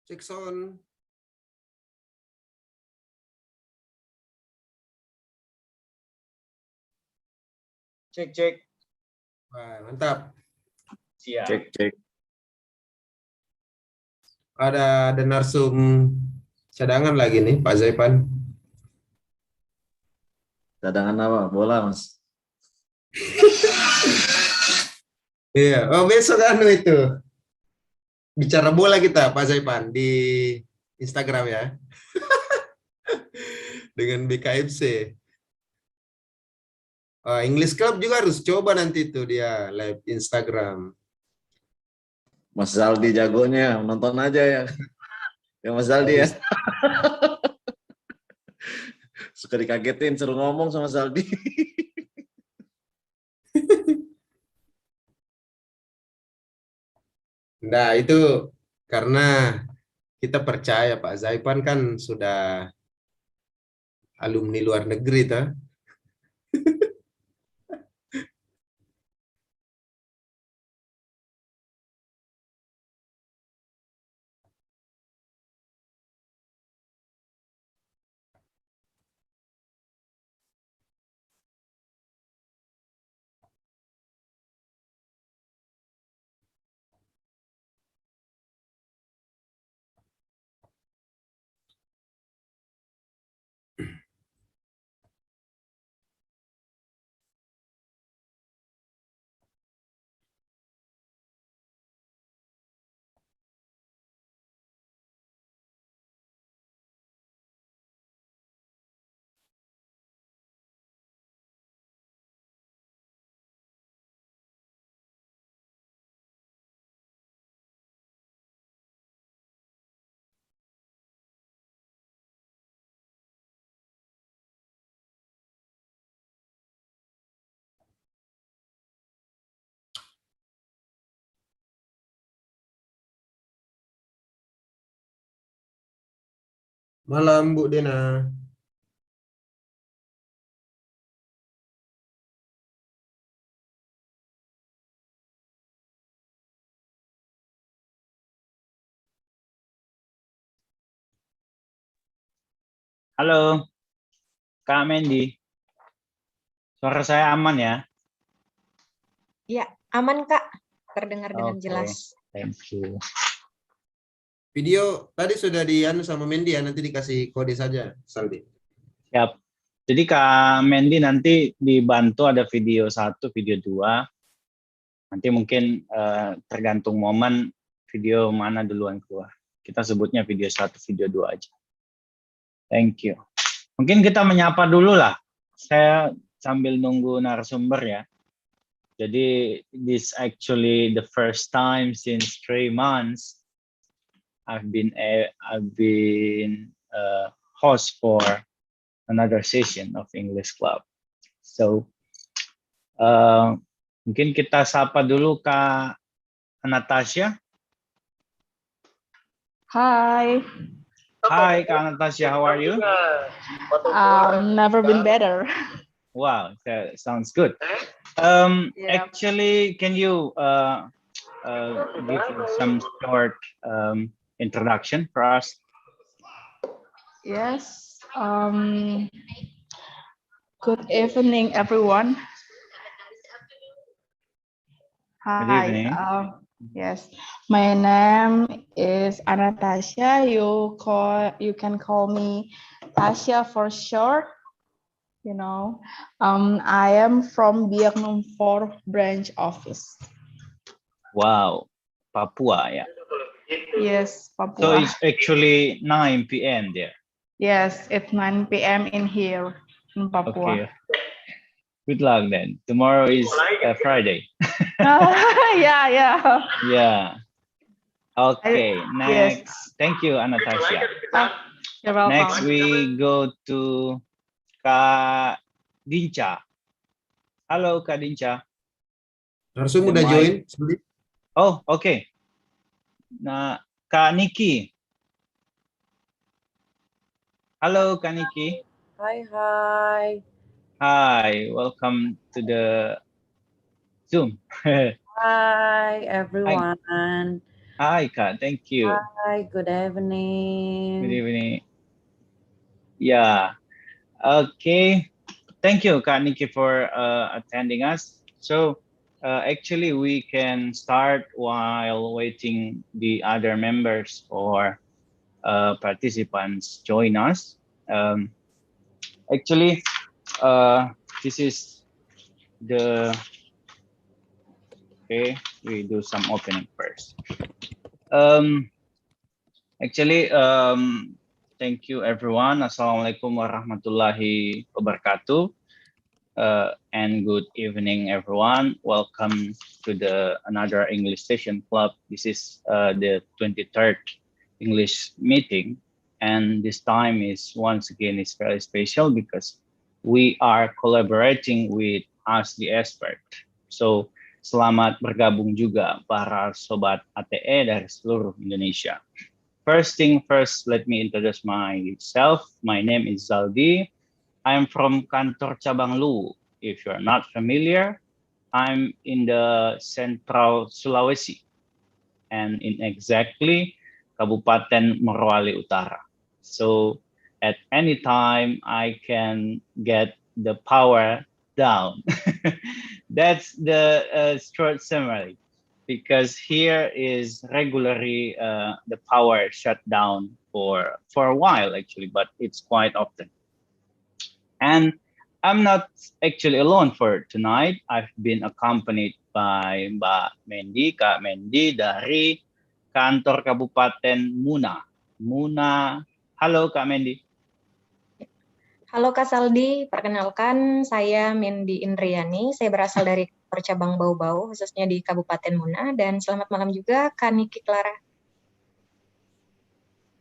Cek sound. Cek. Wah, mantap. Siap. Cek. Ada narsum cadangan lagi nih, Pak Zaipan. Cadangan apa? Bola, Mas. Iya, oh besok anu itu. Bicara bola kita, Pak Zaipan, di Instagram ya. Dengan BKFC. English Club juga harus coba nanti tuh dia live Instagram. Mas Zaldi jagonya, nonton aja ya. Ya Mas Zaldi ya. Suka dikagetin, suruh ngomong sama Zaldi. Nah, itu karena kita percaya Pak Zaipan kan sudah alumni luar negeri tuh. Malam Bu Dena. Halo, Kak Mendy. Suara saya aman ya? Ya, aman Kak. Terdengar dengan Oke. jelas. Thank you. Video tadi sudah dianu sama Mendy ya, nanti dikasih kode saja, Saldi. Siap. Jadi Kak Mendy nanti dibantu ada video 1, video 2. Nanti mungkin tergantung momen video mana duluan keluar. Kita sebutnya video 1, video 2 aja. Thank you. Mungkin kita menyapa dulu lah. Saya sambil nunggu narasumber ya. Jadi this actually the first time since 3 months I've been host for another session of English Club. So mungkin kita sapa dulu Kak Anastasia. Hi. Hi Kak Anastasia, how are you? Never been better. Wow, that sounds good. Yeah. Actually, can you give some short introduction for us? Yes. Good evening, everyone. Hi. Good evening. Yes, my name is Anastasia. You can call me Tasya for short. You know, I am from Biak Numfor 4 branch office. Wow, Papua, yeah. Yes, So Papua. it's actually 9 p.m. there. Yes, it's 9 p.m. in here in Papua. Okay. Good luck then. Tomorrow is Friday. Yeah. Yeah. Okay. Next. Yes. Thank you, Anastasia. You're welcome. Next, we go to Kak Dinca. Halo, Kak Dinca. Narsum The udah mic. join, Saldi? Oh, okay. Nah, Kak Niki. Halo, Kak Niki. Hi. Hi, welcome to the Zoom. Hi, everyone. Hi, Kak. Thank you. Hi, good evening. Good evening. Yeah. Okay. Thank you, Kak Niki, for attending us. So actually, we can start while waiting the other members or participants join us. Actually, this is the okay. We do some opening first. Actually, thank you everyone. Assalamualaikum warahmatullahi wabarakatuh. And good evening, everyone. Welcome to the another English Session Club. This is the 23rd English meeting, and this time is once again is very special because we are collaborating with Ask the Expert. So selamat bergabung juga para sobat ATE dari seluruh Indonesia. First thing first, let me introduce myself. My name is Zaldi. I'm from Kantor Cabang Luwu. If you're not familiar, I'm in the Central Sulawesi and in exactly Kabupaten Morowali Utara. So at any time I can get the power down. That's the short summary, because here is regularly the power shut down for a while actually, but it's quite often. And I'm not actually alone for tonight. I've been accompanied by Mbak Mendy, Kak Mendy dari kantor Kabupaten Muna. Muna, halo Kak Mendy. Halo Kak Saldi, perkenalkan saya Mendy Indriani. Saya berasal dari kantor cabang Bau-Bau, khususnya di Kabupaten Muna. Dan selamat malam juga Kak Niki Clara.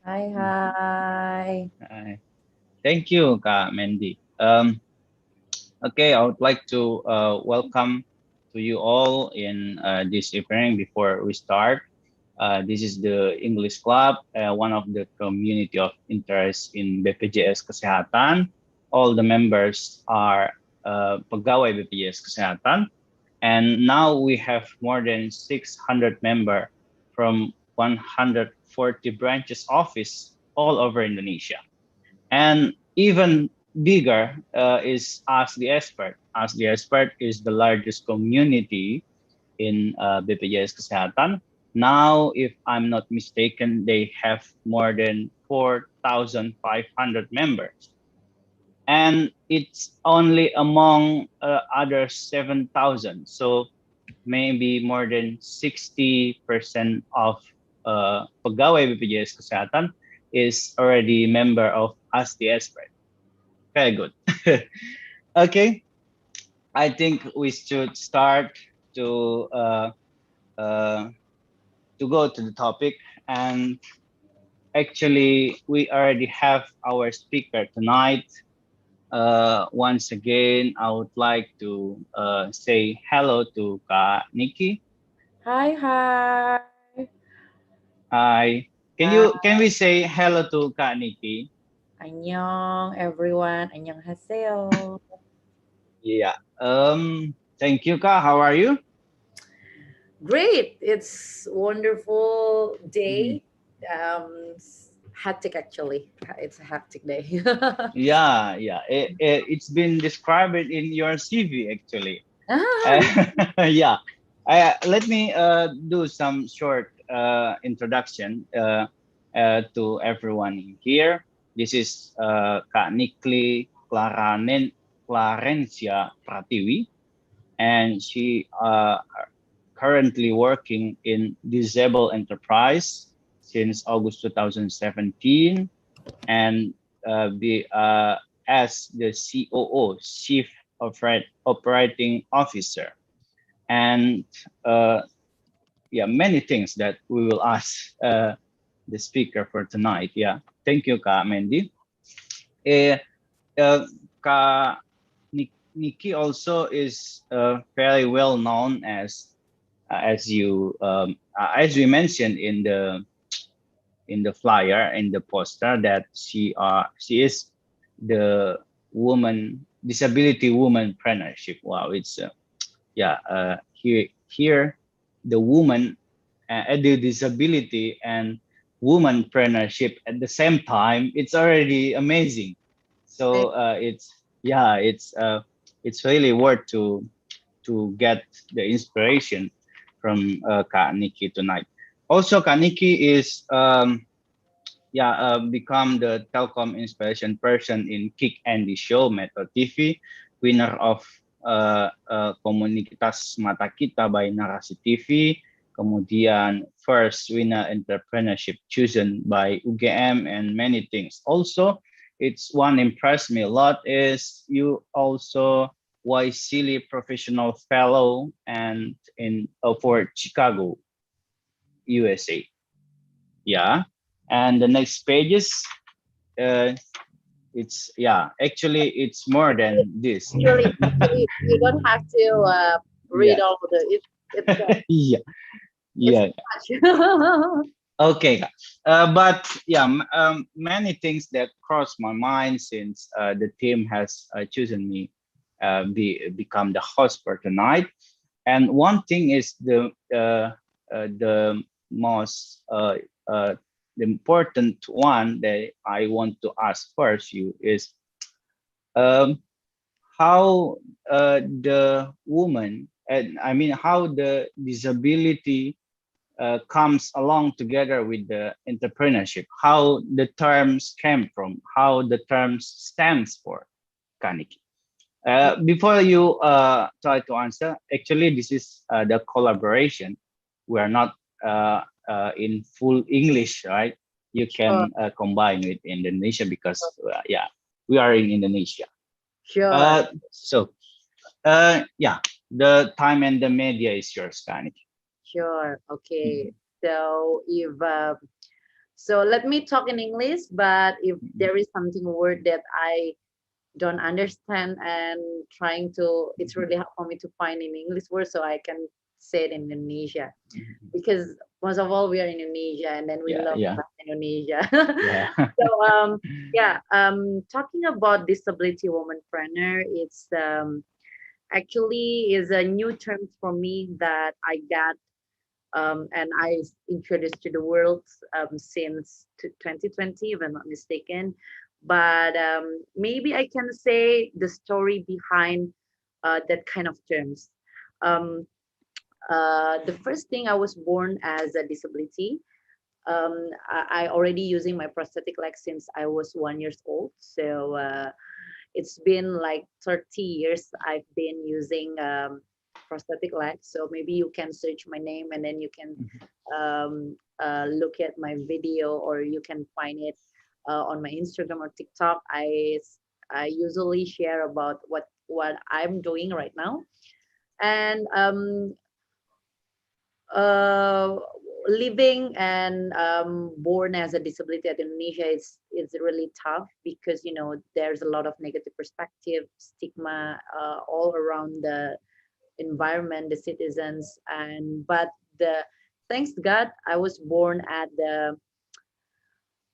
Hi, hi. Thank you, Kak Mendy. Okay, I would like to welcome to you all in this evening. Before we start, this is the English Club, one of the community of interest in BPJS Kesehatan. All the members are pegawai BPJS Kesehatan, and now we have more than 600 members from 140 branches office all over Indonesia. And even bigger is Ask the Expert. Ask the Expert is the largest community in BPJS Kesehatan. Now, if I'm not mistaken, they have more than 4,500 members. And it's only among other 7,000. So maybe more than 60% of pegawai BPJS Kesehatan is already member of Ask the Expert. Very good. Okay, I think we should start to go to the topic. And actually, we already have our speaker tonight. Once again, I would like to say hello to Kak Niki. Hi, hi. Hi. Can we say hello to Kak Niki? Annyeong, everyone. Annyeonghaseyo. Yeah. Thank you, Kak. How are you? Great. It's wonderful day. Hectic, actually. It's a hectic day. Yeah. It's been described in your CV actually. Yeah. Let me do some short introduction to everyone here. This is Kak Nikli Clarencia Pratiwi, and she currently working in Disable Enterprise since August 2017, and as the COO, Chief Operating Officer. And yeah, many things that we will ask the speaker for tonight. Yeah, thank you, Kak Mendy. Kak Niki also is very well known as we mentioned in the flyer, in the poster, that she is the disability womanpreneurship. Wow, it's here the woman disability and womanpreneurship at the same time, it's already amazing. So it's really worth to get the inspiration from Kak Niki tonight. Also, Kak Niki is become the Telkom inspiration person in Kick Andy Show Metro TV, winner of Komunitas Mata Kita by Narasi TV, kemudian first winner entrepreneurship chosen by UGM, and many things. Also, it's one impressed me a lot is you also Silly professional fellow and in for Chicago, USA. Yeah, and the next pages, it's actually it's more than this. Actually, you don't have to read Yeah. all of it. It's yeah. much. Okay, but many things that crossed my mind since the team has chosen me become the host for tonight. And one thing is the most the important one that I want to ask first you is how the woman, and I mean how the disability comes along together with the entrepreneurship, how the terms came from, how the terms stands for, Kaniki. Before you try to answer, actually this is the collaboration. We are not in full English, right? You can combine with Indonesia because we are in Indonesia. Sure. So the time and the media is yours, Kaniki. Sure. Okay. So if so, let me talk in English. But if there is something word that I don't understand and trying to, it's really hard for me to find in English word, so I can say it in Indonesia. Because most of all, we are in Indonesia, and then we love Indonesia. Yeah. So talking about disability womanpreneur, it's actually is a new term for me that I got and I introduced to the world since 2020, if I'm not mistaken. But maybe I can say the story behind that kind of terms. The first thing, I was born as a disability. I already using my prosthetic leg since I was 1 year old. So it's been like 30 years I've been using prosthetic leg. So maybe you can search my name and then you can look at my video, or you can find it on my Instagram or TikTok. I usually share about what I'm doing right now. And living and born as a disability at Indonesia is really tough, because there's a lot of negative perspective, stigma all around the environment, the citizens. But thanks to God, I was born at the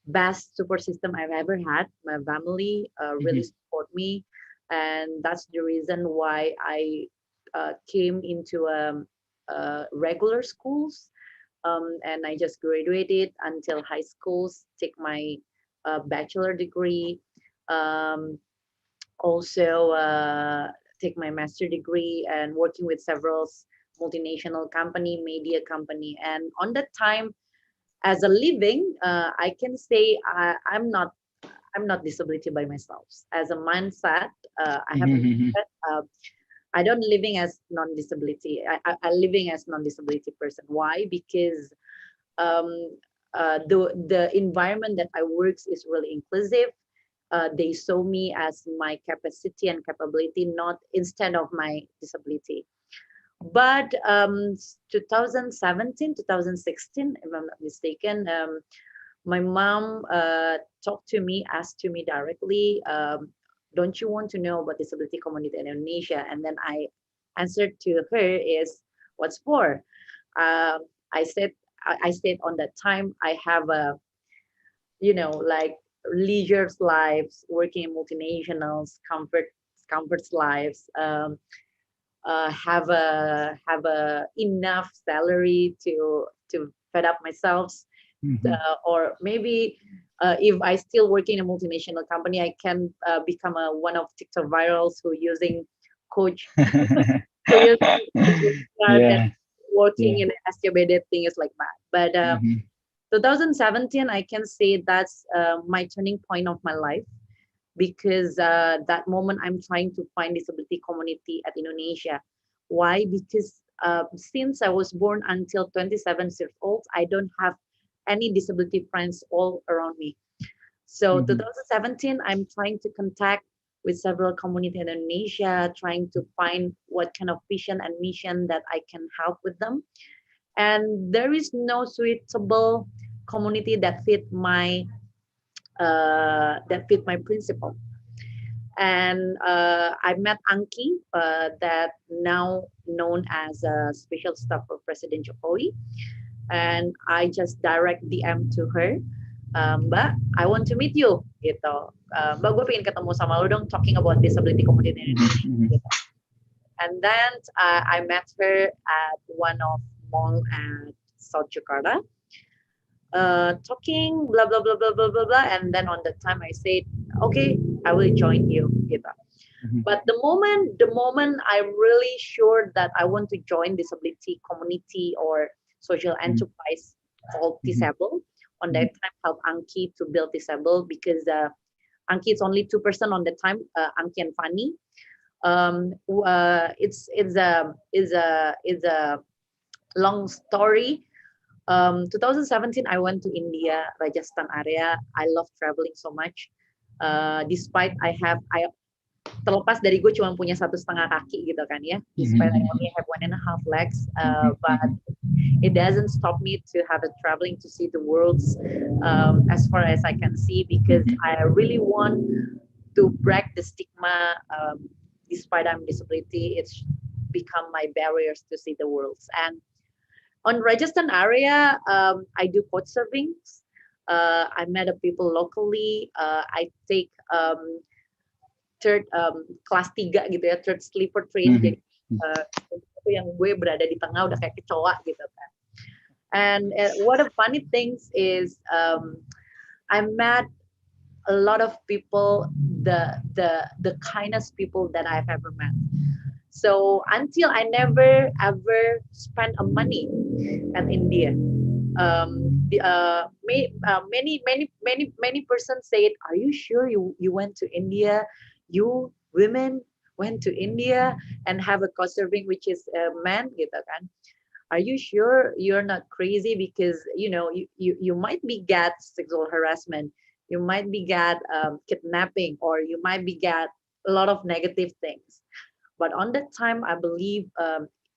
best support system I've ever had. My family really support me, and that's the reason why I came into regular schools, and I just graduated until high schools, take my bachelor degree, also take my master degree, and working with several multinational company, media company. And on that time, as a living, I can say I'm not disability by myself. As a mindset, I have a mindset, I don't living as non-disability. I living as non-disability person. Why? Because the environment that I works is really inclusive. They saw me as my capacity and capability, not instead of my disability. But 2017, 2016, if I'm not mistaken, my mom talked to me, asked to me directly, don't you want to know about disability community in Indonesia? And then I answered to her is, what's for? I said on that time, I have a, like leisure lives, working in multinationals, comforts lives, have a enough salary to to fed up myself, Mhm. or maybe if I still work in a multinational company, I can become one of TikTok virals who using coach, who using and Yeah. working Yeah. in SCBD things like that. But Mhm. 2017, I can say that's my turning point of my life, because that moment I'm trying to find disability community at Indonesia. Why? Because since I was born until 27 years old, I don't have any disability friends all around me. So Mhm. 2017, I'm trying to contact with several community in Indonesia, trying to find what kind of vision and mission that I can help with them. And there is no suitable community that fit my principle. And I met Anki, that now known as a special staff for President Jokowi, and I just direct DM to her, Mbak, I want to meet you, gitu. Mbak, gue pengen ketemu sama lu dong, talking about disability community in Indonesia. Mhm. Gitu. And then I met her at one of mall at South Jakarta, talking blah blah blah blah blah blah blah, and then on that time I said, okay, I will join you, gitu. Mhm. But the moment I'm really sure that I want to join disability community or social enterprise called Disable, on that time help Anki to build Disable, because Anki is only 2% on the time, Anki and Fanny. It's a long story. 2017, I went to India, Rajasthan area. I love traveling so much. Despite I terlepas dari gue cuma punya 1,5 kaki gitu kan ya, despite I only have 1.5 legs, but it doesn't stop me to have a traveling to see the world, as far as I can see, because I really want to break the stigma. Despite I'm disability, it's become my barriers to see the world. And on Rajasthan area, I do couch surfing. I met a people locally. I take third kelas 3 gitu ya, third sleeper train. Jadi itu yang gue berada di tengah udah kayak kecoa gitu kan. And what a funny things is, I met a lot of people, the kindest people that I've ever met. So until I never ever spent a money at India. Many persons said, "Are you sure you went to India? You women went to India and have a cost serving which is a man, gitu kan? Are you sure you're not crazy? Because you might be get sexual harassment, you might be get kidnapping, or you might be get a lot of negative things." But on that time, I believe,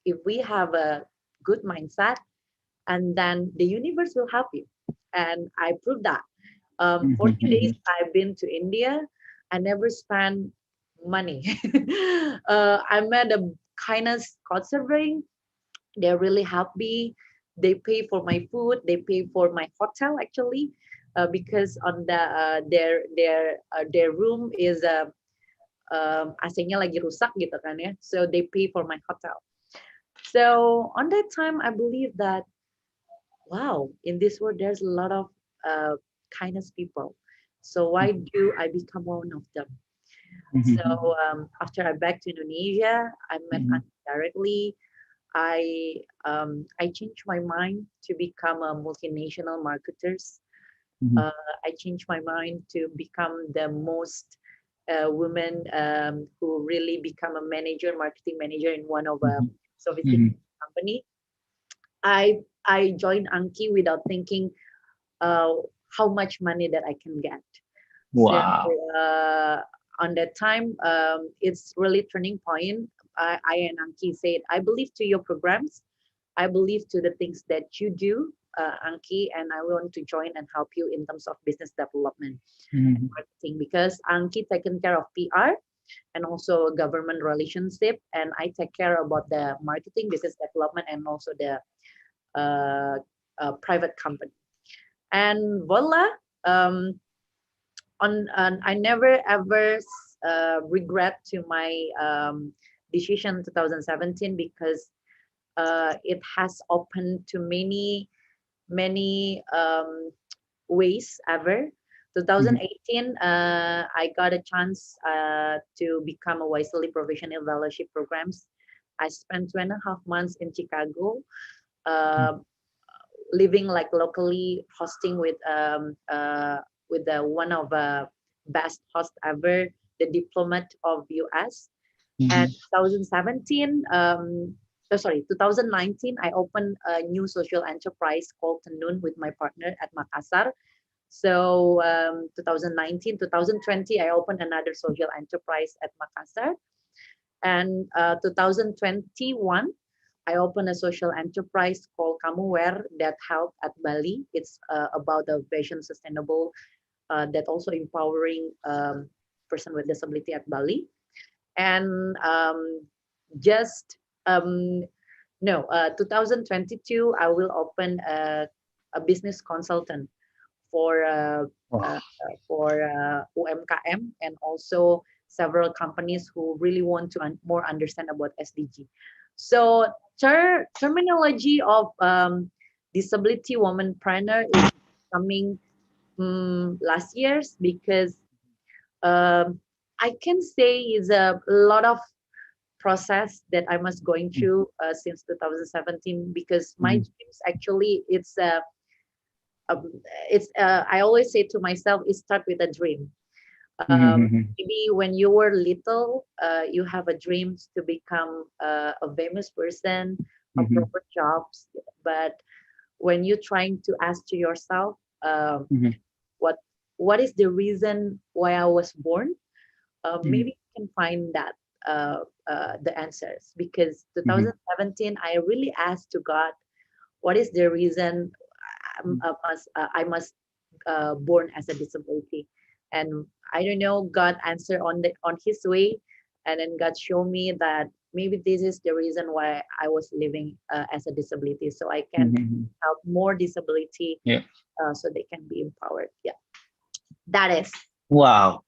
if we have a good mindset, and then the universe will help you. And I proved that. 40 days I've been to India. I never spent money. I met a kindness couchsurfing. They really helped me. They pay for my food. They pay for my hotel actually, because on their room is AC-nya lagi rusak gitu kan ya. So they pay for my hotel. So on that time, I believe that, wow, in this world there's a lot of kindness people. So why do I become one of them? So after I back to Indonesia, I met Anki directly. I changed my mind to become a multinational marketers. I changed my mind to become the most women who really become a manager, marketing manager in one of a sophisticated company. I joined Anki without thinking how much money that I can get. Wow. So on that time, it's really turning point. I and Anki said, I believe to your programs. I believe to the things that you do, Anki, and I want to join and help you in terms of business development and marketing, because Anki taken care of PR and also government relationship, and I take care about the marketing, business development, and also the private company. And voila, I never ever regret to my decision 2017, because it has opened to many many ways ever. 2018, I got a chance to become a Wisely Professional Fellowship programs. I spent 2.5 months in Chicago, living like locally, hosting with the one of best host ever, the diplomat of US. And 2017, 2019, I opened a new social enterprise called Tenun with my partner at Makassar. So 2019, 2020, I opened another social enterprise at Makassar. And 2021, I opened a social enterprise called Kamuware that helped at Bali. It's about the fashion sustainable that also empowering person with disability at Bali. And 2022, I will open a business consultant for UMKM and also several companies who really want to more understand about SDG. So terminology of disability womanpreneur is coming last years because I can say is a lot of process that I was going through since 2017 because my dreams actually I always say to myself, it starts with a dream. Maybe when you were little, you have a dream to become a famous person, a proper jobs. But when you're trying to ask to yourself, what is the reason why I was born? Maybe you can find that the answers because 2017 I really asked to God, what is the reason I must born as a disability? And I don't know, God answered on His way, and then God showed me that maybe this is the reason why I was living as a disability, so I can help more disability, so they can be empowered. Yeah, that is. Wow.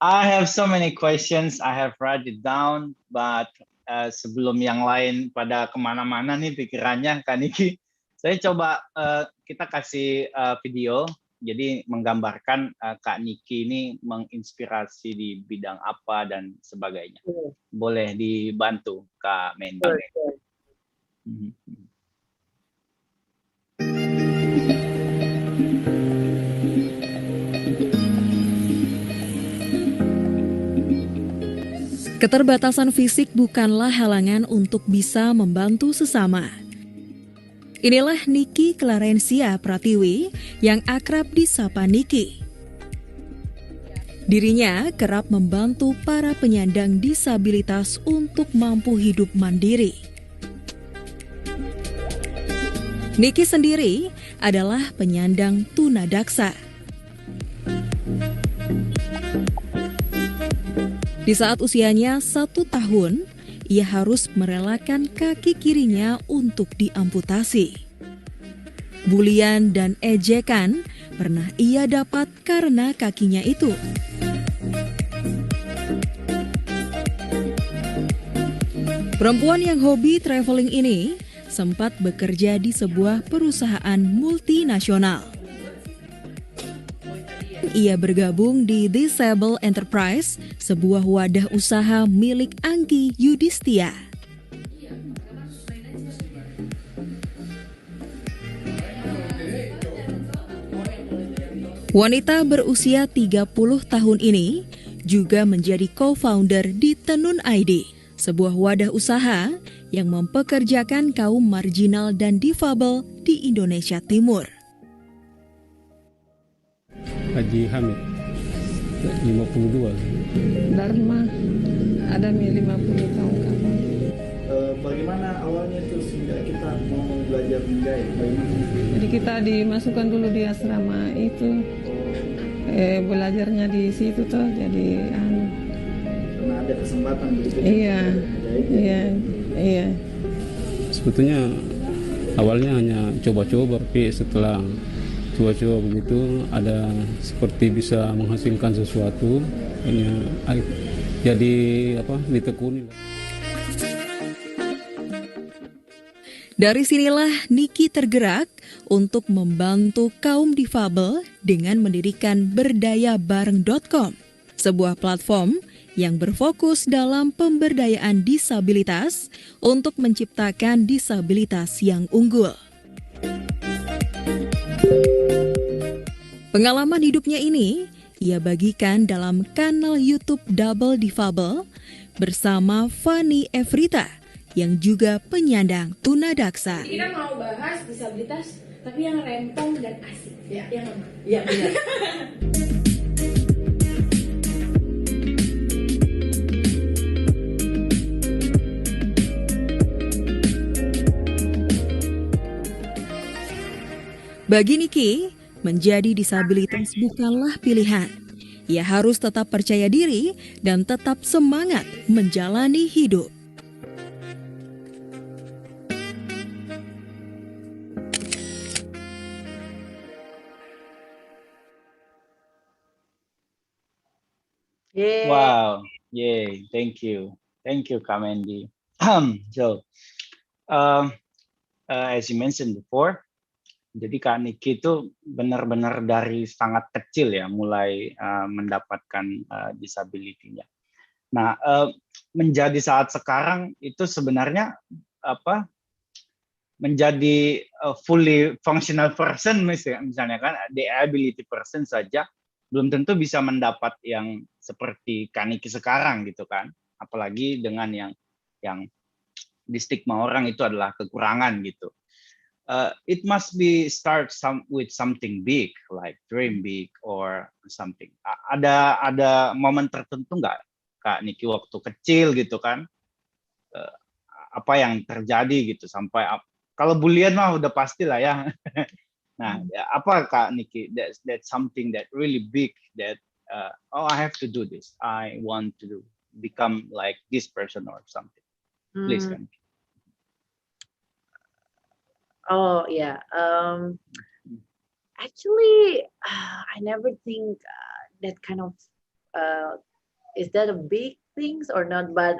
I have so many questions. I have write it down, but sebelum yang lain pada kemana-mana nih pikirannya, Kak Niki, saya coba kita kasih video. Jadi menggambarkan Kak Niki ini menginspirasi di bidang apa dan sebagainya. Boleh dibantu Kak Mendy. Keterbatasan fisik bukanlah halangan untuk bisa membantu sesama. Inilah Niki Clarencia Pratiwi yang akrab disapa Niki. Dirinya kerap membantu para penyandang disabilitas untuk mampu hidup mandiri. Niki sendiri adalah penyandang tunadaksa. Di saat usianya 1 tahun, ia harus merelakan kaki kirinya untuk diamputasi. Bulian dan ejekan pernah ia dapat karena kakinya itu. Perempuan yang hobi traveling ini sempat bekerja di sebuah perusahaan multinasional. Ia bergabung di Disable Enterprise, sebuah wadah usaha milik Anggi Yudhistia. Wanita berusia 30 tahun ini juga menjadi co-founder di Tenun ID, sebuah wadah usaha yang mempekerjakan kaum marginal dan difabel di Indonesia Timur. Haji Hamid, 52. Dharma, ada 50 tahun kapan. Bagaimana awalnya itu sehingga kita mau belajar menjahit? Bagaimana? Jadi kita dimasukkan dulu di asrama itu, belajarnya di situ tuh. Jadi karena ada kesempatan begitu. Iya. Sebetulnya awalnya hanya coba-coba, tapi setelah coba-coba begitu ada seperti bisa menghasilkan sesuatu, ini ditekuni. Dari sinilah Niki tergerak untuk membantu kaum difabel dengan mendirikan berdayabareng.com, sebuah platform yang berfokus dalam pemberdayaan disabilitas untuk menciptakan disabilitas yang unggul. Pengalaman hidupnya ini ia bagikan dalam kanal YouTube Double Difabel bersama Fani Efrita yang juga penyandang tunadaksa. Kita mau bahas disabilitas tapi yang rempong dan asik. Ya, ya benar. Bagi Niki, menjadi disabilitas bukanlah pilihan. Ia harus tetap percaya diri dan tetap semangat menjalani hidup. Yay. Wow, yay, thank you Kak Mendy. So, as you mentioned before, jadi Kak Niki itu benar-benar dari sangat kecil ya mulai mendapatkan disability-nya. Nah, menjadi saat sekarang itu sebenarnya menjadi fully functional person misalnya kan, the ability person saja belum tentu bisa mendapat yang seperti Kak Niki sekarang gitu kan, apalagi dengan yang di stigma orang itu adalah kekurangan gitu. It must be with something big, like dream big or something. Ada momen tertentu nggak Kak Niki waktu kecil gitu kan? Apa yang terjadi gitu sampai kalau bulian mah udah pasti lah ya. Nah, apa Kak Niki? That's something that really big that I have to do this. I want to become like this person or something. Please, Kak Niki. Oh yeah. Actually, I never think that kind of is that a big things or not? But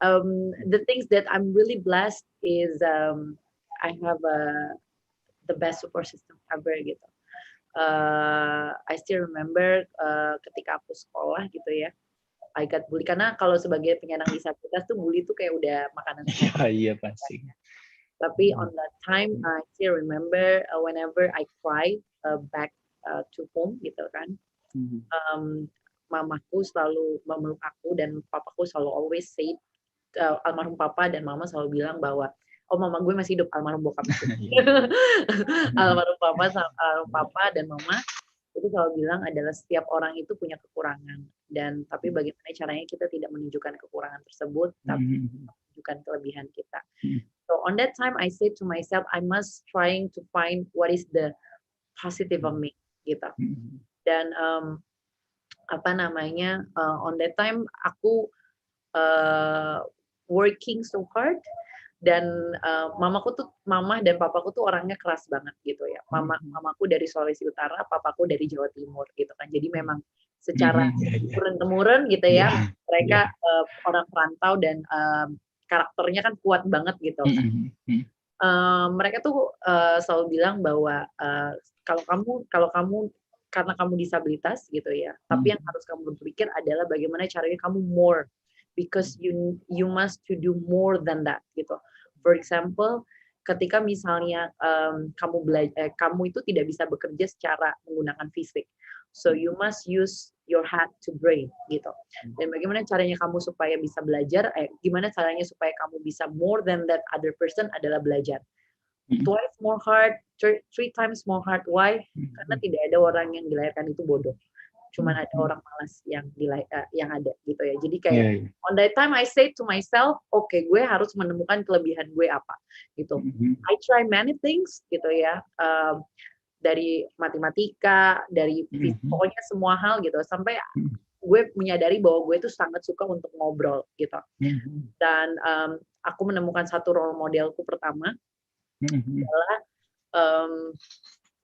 the things that I'm really blessed is I have the best support system ever gitu. I still remember ketika aku sekolah gitu ya, I got bully karena kalau sebagai penyandang disabilitas tuh bully tuh kayak udah makanan. Iya pasti. Tapi on that time I still remember whenever I cry back to home gitu kan, mamaku selalu memeluk aku dan papaku selalu always say, almarhum papa dan mama selalu bilang bahwa mama gue masih hidup, almarhum bokap itu. almarhum papa dan mama itu selalu bilang adalah setiap orang itu punya kekurangan dan tapi bagaimana caranya kita tidak menunjukkan kekurangan tersebut tapi menunjukkan kelebihan kita. So on that time I said to myself I must trying to find what is the positive of me gitu. Dan on that time aku working so hard dan mama dan papaku tuh orangnya keras banget gitu ya. Mamaku dari Sulawesi Utara, papaku dari Jawa Timur gitu kan. Jadi memang secara turun-temurun gitu ya. Mereka orang perantau dan karakternya kan kuat banget gitu kan. Mereka tuh selalu bilang bahwa kalau kamu karena kamu disabilitas gitu ya, tapi yang harus kamu berpikir adalah bagaimana caranya kamu more, because you must to do more than that gitu. For example, ketika misalnya kamu itu tidak bisa bekerja secara menggunakan fisik, so you must use your head to brain gitu. Dan bagaimana caranya kamu supaya bisa belajar? Gimana caranya supaya kamu bisa more than that other person adalah belajar. Twice more hard, three times more hard. Why? Karena tidak ada orang yang dilahirkan itu bodoh. Cuman ada orang malas yang ada gitu ya. Jadi kayak on that time I say to myself, okay, gue harus menemukan kelebihan gue apa gitu. I try many things gitu ya. Dari matematika, dari pokoknya semua hal gitu sampai gue menyadari bahwa gue itu sangat suka untuk ngobrol gitu. Dan aku menemukan satu role modelku pertama adalah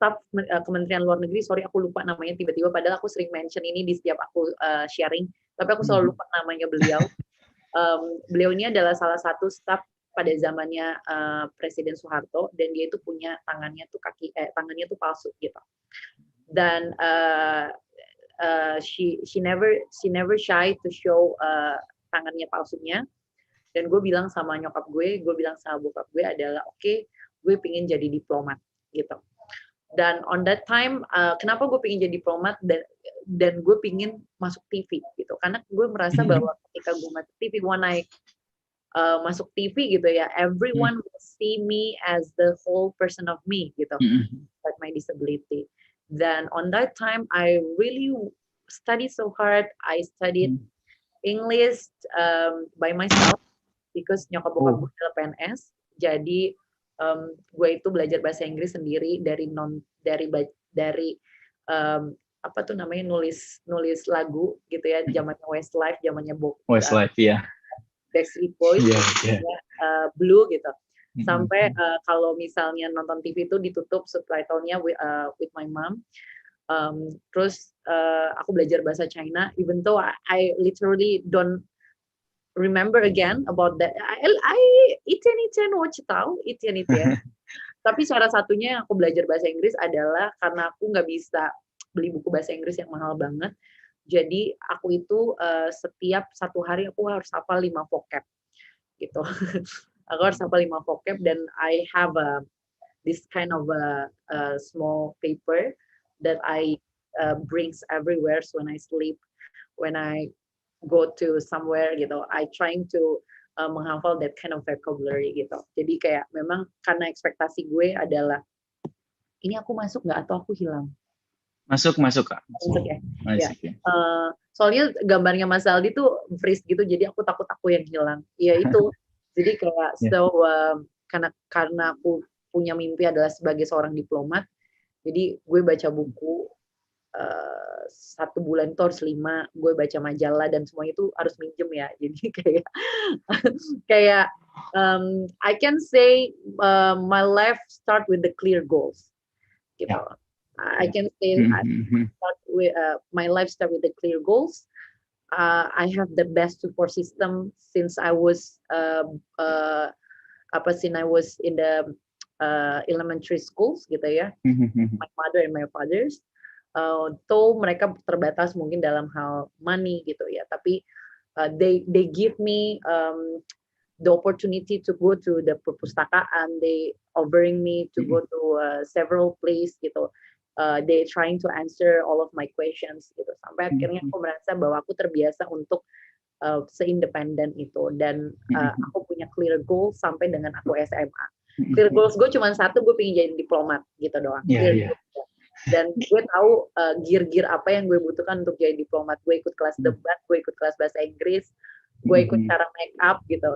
staf Kementerian Luar Negeri, sorry aku lupa namanya tiba-tiba, padahal aku sering mention ini di setiap aku sharing, tapi aku selalu lupa namanya beliau. Beliau ini adalah salah satu staf pada zamannya Presiden Soeharto, dan dia itu punya tangannya tuh palsu gitu. Dan she never shy to show tangannya palsunya. Dan gue bilang sama nyokap gue bilang sama bokap gue adalah oke, gue pingin jadi diplomat gitu. Dan on that time, kenapa gue pingin jadi diplomat dan gue pingin masuk TV gitu, karena gue merasa bahwa ketika gue masuk TV, when I masuk TV gitu ya, everyone will see me as the whole person of me gitu, like my disability. Then on that time, I really studied so hard. I studied English by myself because nyokap bokap gue adalah PNS. Jadi gue itu belajar bahasa Inggris sendiri dari apa tuh namanya, nulis lagu gitu ya, zamannya Westlife, zamannya Westlife ya. Backstreet Boys, Blue gitu. Sampai kalau misalnya nonton TV itu ditutup subtitlenya with my mom. Terus aku belajar bahasa China, even though I literally don't remember again about that. I itian what you tahu, itian. Tapi salah satunya yang aku belajar bahasa Inggris adalah karena aku nggak bisa beli buku bahasa Inggris yang mahal banget. Jadi aku itu setiap satu hari aku harus hafal 5 vocab gitu. Aku harus hafal 5 vocab, dan I have this kind of a small paper that I brings everywhere when I sleep, when I go to somewhere gitu. I trying to menghafal that kind of vocabulary gitu. Jadi kayak memang karena ekspektasi gue adalah ini aku masuk nggak atau aku hilang. Masuk Kak. Masuk ya. Masuk, ya. Soalnya gambarnya Mas Aldi tuh freeze gitu, jadi aku takut aku yang hilang. Iya itu. Jadi kayak karena aku punya mimpi adalah sebagai seorang diplomat, jadi gue baca buku 1 bulan itu harus 5, gue baca majalah dan semuanya itu harus minjem ya. Jadi kayak I can say my life start with the clear goals gitu. I can say my life start with the clear goals. I have the best support system since I was since I was in the elementary schools gitu ya. My mother and my fathers. Though mereka terbatas mungkin dalam hal money gitu ya, tapi they give me the opportunity to go to the perpustakaan. They offering me to go to several places gitu. They trying to answer all of my questions gitu, sampai akhirnya aku merasa bahwa aku terbiasa untuk seindependen itu, dan aku punya clear goal sampai dengan aku SMA. Clear goals gue cuma satu, gue pengen jadi diplomat gitu doang. Dan gue tahu gear-gear apa yang gue butuhkan untuk jadi diplomat. Gue ikut kelas debat, gue ikut kelas bahasa Inggris, gue ikut cara make up gitu,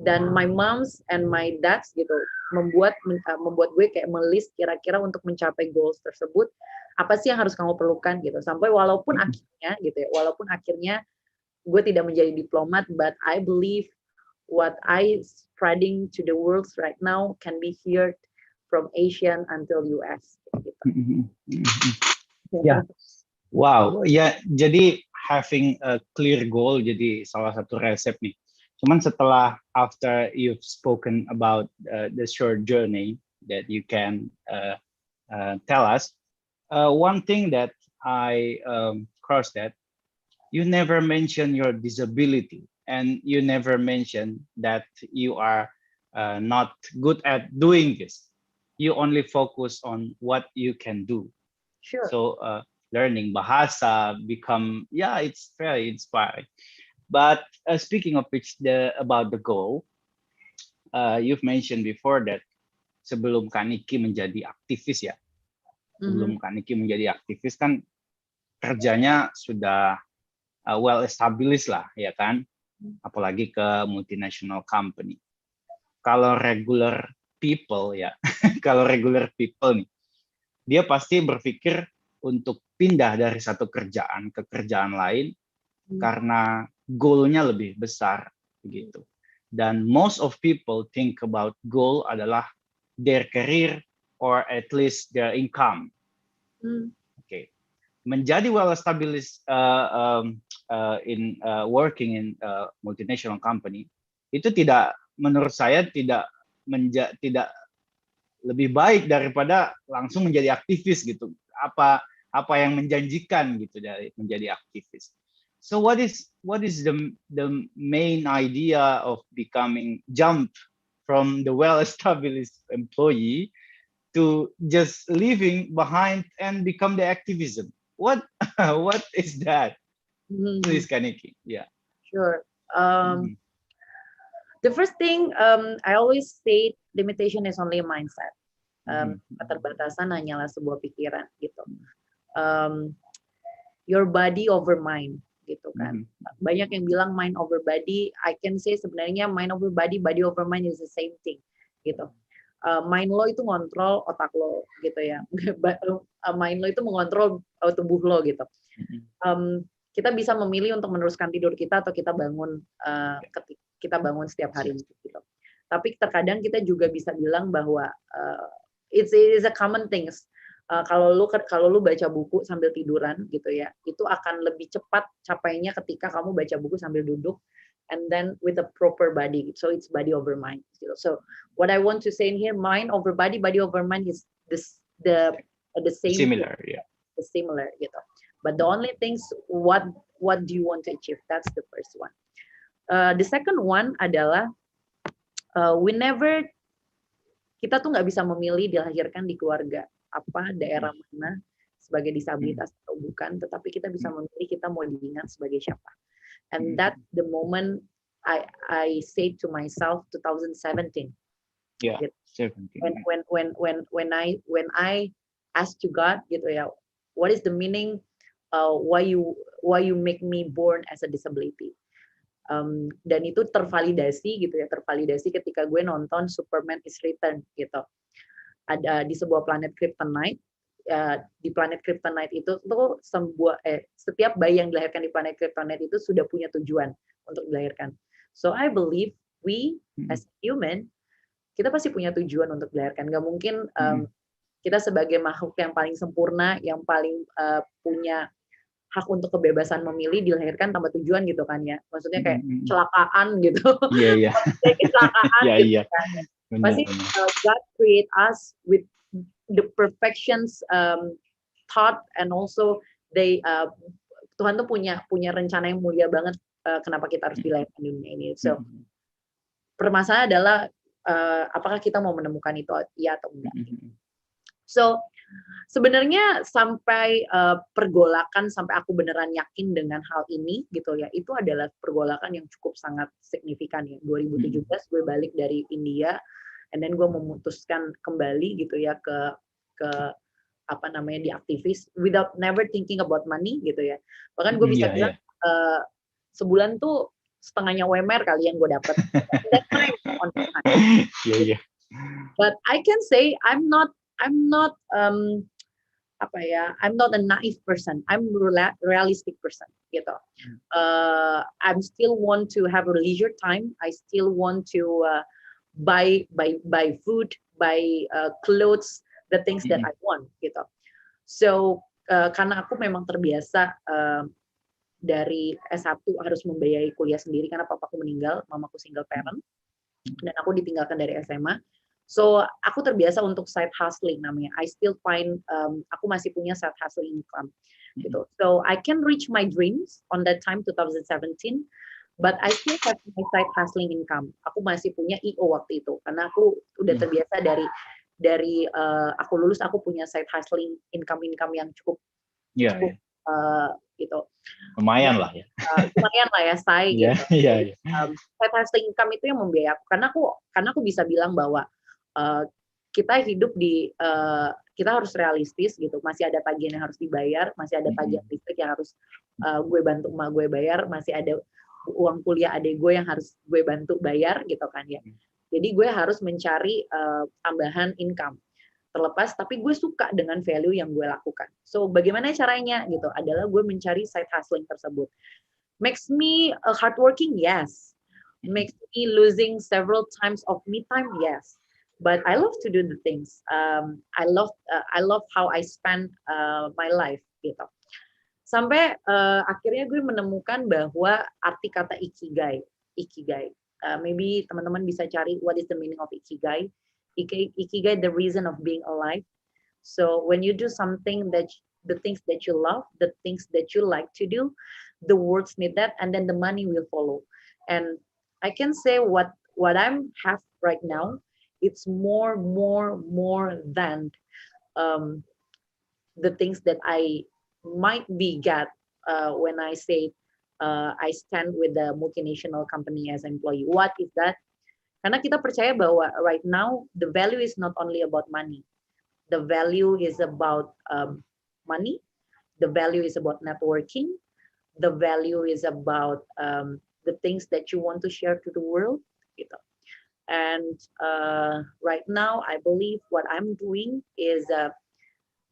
dan my moms and my dads gitu membuat gue kayak melist kira-kira untuk mencapai goals tersebut apa sih yang harus kamu perlukan gitu, sampai walaupun akhirnya gue tidak menjadi diplomat, but I believe what I spreading to the world right now can be heard from Asian until US gitu. Ya, wow ya, jadi having a clear goal jadi salah satu resep nih. Cuman setelah after you've spoken about the short journey that you can tell us, one thing that I crossed that you never mention your disability, and you never mention that you are not good at doing this. You only focus on what you can do. Sure. So learning bahasa it's very inspiring. But speaking of which, about the goal, you've mentioned before that sebelum Kak Niki menjadi aktivis ya, sebelum Kak Niki menjadi aktivis kan kerjanya sudah well established lah ya kan, apalagi ke multinational company. Kalau regular people ya, kalau regular people nih, dia pasti berpikir untuk pindah dari satu kerjaan ke kerjaan lain karena goalnya lebih besar gitu. Dan most of people think about goal adalah their career or at least their income. Okay. Menjadi well established in working in multinational company itu tidak menurut saya tidak lebih baik daripada langsung menjadi aktivis gitu. Apa yang menjanjikan gitu dari menjadi aktivis. So what is the main idea of becoming jump from the well-established employee to just leaving behind and become the activism? What is that? Please, Kaniki. Yeah. Sure. The first thing I always say, limitation is only a mindset. Keterbatasan hanyalah sebuah pikiran gitu. Your body over mind gitu kan. Banyak yang bilang mind over body. I can say sebenarnya mind over body, body over mind is the same thing gitu. Mind lo itu ngontrol otak lo gitu ya. Mind lo itu mengontrol tubuh lo gitu. Kita bisa memilih untuk meneruskan tidur kita atau kita bangun kita bangun setiap hari gitu. Tapi terkadang kita juga bisa bilang bahwa it is a common things. Kalau lu baca buku sambil tiduran gitu ya, itu akan lebih cepat capainya ketika kamu baca buku sambil duduk, and then with a proper body. So it's body over mind. So what I want to say in here, mind over body, body over mind is the same. Similar, yeah. The similar gitu. But the only things what do you want to achieve? That's the first one. The second one adalah kita tuh nggak bisa memilih dilahirkan di keluarga apa, daerah mana, sebagai disabilitas atau bukan, tetapi kita bisa memilih kita mau diingat sebagai siapa. And that the moment I say to myself 2017. Yeah. Gitu. 17. When I ask to God gitu ya, what is the meaning why you make me born as a disability? Dan itu tervalidasi gitu ya, tervalidasi ketika gue nonton Superman is Return gitu. Ada di sebuah planet Kryptonite. Di planet Kryptonite itu tuh setiap bayi yang dilahirkan di planet Kryptonite itu sudah punya tujuan untuk dilahirkan. So I believe we as human, kita pasti punya tujuan untuk dilahirkan. Gak mungkin kita sebagai makhluk yang paling sempurna, yang paling punya hak untuk kebebasan memilih dilahirkan tanpa tujuan gitu kan ya. Maksudnya kayak kecelakaan gitu. Iya. Kecelakaan gitu kan. Pasti God create us with the perfections thought, and also Tuhan tuh punya rencana yang mulia banget kenapa kita harus dilahirkan di dunia ini. So permasalahan adalah apakah kita mau menemukan itu ya atau enggak. So sebenarnya sampai pergolakan sampai aku beneran yakin dengan hal ini gitu ya, itu adalah pergolakan yang cukup sangat signifikan ya. 2017 gue balik dari India, and then gue memutuskan kembali gitu ya ke apa namanya di aktivis without never thinking about money gitu ya. Bahkan gue bisa bilang sebulan tuh setengahnya UMR kali yang gue dapat. But I can say I'm not I'm not a naive person. I'm realistic person gitu. I'm still want to have a leisure time. I still want to buy food, buy clothes, the things that I want gitu. So karena aku memang terbiasa dari S1 harus membiayai kuliah sendiri karena papaku meninggal, mamaku single parent, dan aku ditinggalkan dari SMA. So aku terbiasa untuk side hustling namanya. I still find aku masih punya side hustling income gitu. So I can reach my dreams on that time 2017, but I still have my side hustling income. Aku masih punya IO waktu itu karena aku udah terbiasa dari aku lulus aku punya side hustling income yang cukup gitu. Lumayan lah ya. Lumayan lah ya say gitu. Side hustling income itu yang membiayai aku karena aku bisa bilang bahwa kita hidup kita harus realistis gitu, masih ada tagihan yang harus dibayar, masih ada tagihan listrik yang harus gue bantu emak gue bayar, masih ada uang kuliah adik gue yang harus gue bantu bayar gitu kan ya. Jadi gue harus mencari tambahan income terlepas, tapi gue suka dengan value yang gue lakukan. So bagaimana caranya gitu? Adalah gue mencari side hustling tersebut. Makes me hardworking, yes. Makes me losing several times of me time, yes. But I love to do the things. I love how I spend my life gitu. Sampai akhirnya gue menemukan bahwa arti kata ikigai. maybe teman-teman bisa cari what is the meaning of ikigai. Ikigai, the reason of being alive. So when you do something that the things that you love, the things that you like to do, the words need that, and then the money will follow. And I can say what I'm have right now, it's more than the things that I might be get when I say I stand with the multinational company as employee. What is that? Karena kita percaya bahwa right now the value is not only about money. The value is about money. The value is about networking. The value is about the things that you want to share to the world. Gitu. And right now, I believe what I'm doing is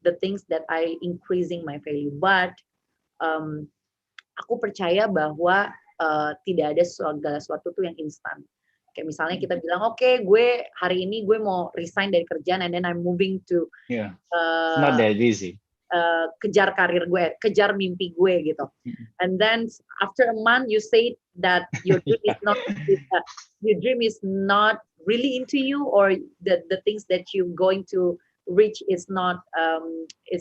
the things that I increasing my value. But aku percaya bahwa tidak ada segala sesuatu tuh yang instan. Kayak misalnya kita bilang, oke, gue hari ini gue mau resign dari kerjaan, and then I'm moving to It's not that easy. Kejar karir gue, kejar mimpi gue gitu. And then after a month you say that your dream is not really into you, or the things that you going to reach is not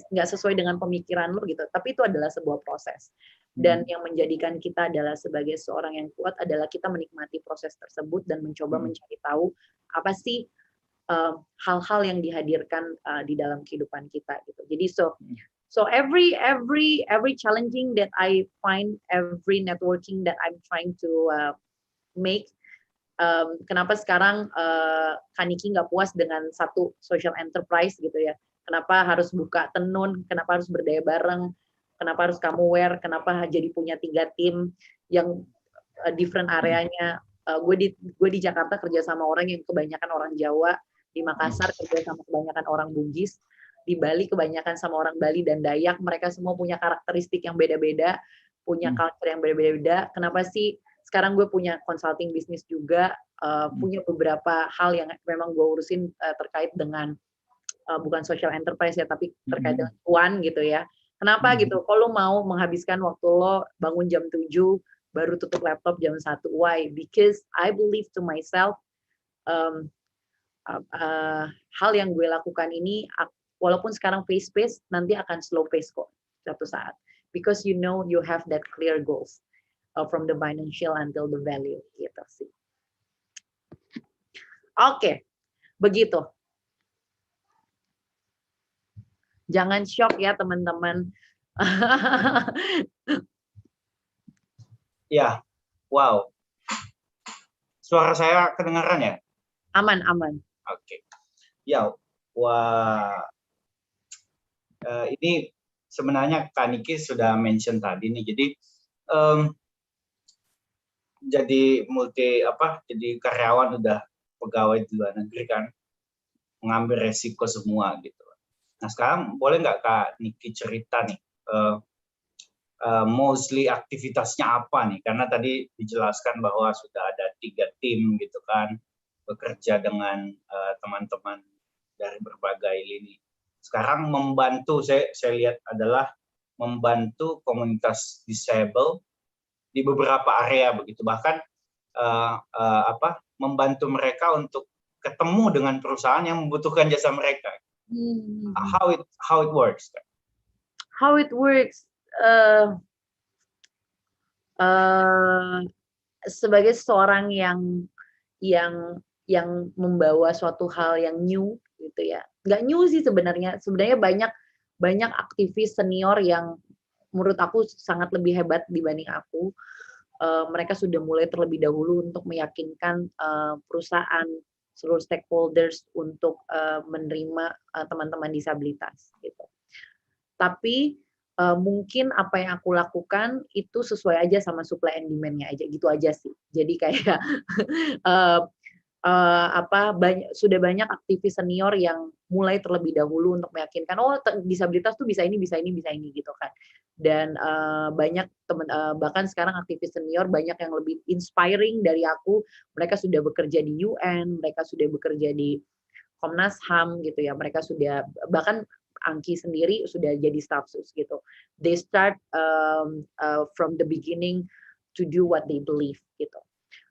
nggak sesuai dengan pemikiran lo gitu. Tapi itu adalah sebuah proses. Dan yang menjadikan kita adalah sebagai seorang yang kuat adalah kita menikmati proses tersebut dan mencoba mencari tahu apa sih hal-hal yang dihadirkan di dalam kehidupan kita gitu. Jadi so every challenging that I find, every networking that I'm trying to make, kenapa sekarang Kaniki nggak puas dengan satu social enterprise gitu ya? Kenapa harus buka tenun? Kenapa harus berdaya bareng? Kenapa harus kamu wear? Kenapa jadi punya 3 tim yang different areanya? Gue di Jakarta kerja sama orang yang kebanyakan orang Jawa, di Makassar kerja sama kebanyakan orang Bugis, di Bali kebanyakan sama orang Bali dan Dayak. Mereka semua punya karakteristik yang beda-beda, punya culture yang beda-beda. Kenapa sih sekarang gue punya consulting bisnis juga, punya beberapa hal yang memang gue urusin terkait dengan bukan social enterprise ya, tapi terkait dengan uang gitu ya. Kenapa gitu? Kalau mau menghabiskan waktu lo bangun jam 7, baru tutup laptop jam 1. Why? Because I believe to myself, hal yang gue lakukan ini, walaupun sekarang fast pace, nanti akan slow pace kok suatu saat. Because you know you have that clear goals from the financial until the value gitu sih. Oke, begitu. Jangan shock ya teman-teman. Ya, wow. Suara saya kedengaran ya? Aman. Oke. Ya, wah. Ini sebenarnya Kaniki sudah mention tadi nih. Jadi jadi karyawan udah pegawai di luar negeri kan, mengambil resiko semua gitu. Nah sekarang boleh nggak Kak Niki cerita nih, mostly aktivitasnya apa nih? Karena tadi dijelaskan bahwa sudah ada 3 tim gitu kan, bekerja dengan teman-teman dari berbagai lini. Sekarang membantu, saya lihat adalah membantu komunitas disable di beberapa area begitu. Bahkan membantu mereka untuk ketemu dengan perusahaan yang membutuhkan jasa mereka. How it works? How it works? Sebagai seorang yang membawa suatu hal yang new gitu ya. Nggak new sih sebenarnya. Sebenarnya banyak aktivis senior yang menurut aku sangat lebih hebat dibanding aku. Mereka sudah mulai terlebih dahulu untuk meyakinkan perusahaan, seluruh stakeholders untuk menerima teman-teman disabilitas gitu. Tapi mungkin apa yang aku lakukan itu sesuai aja sama supply and demand-nya aja gitu aja sih. Jadi kayak sudah banyak aktivis senior yang mulai terlebih dahulu untuk meyakinkan disabilitas tuh bisa ini gitu kan. Dan banyak bahkan sekarang aktivis senior banyak yang lebih inspiring dari aku. Mereka sudah bekerja di UN, mereka sudah bekerja di Komnas HAM gitu ya. Mereka sudah bahkan Angki sendiri sudah jadi staff sus gitu. They start from the beginning to do what they believe gitu.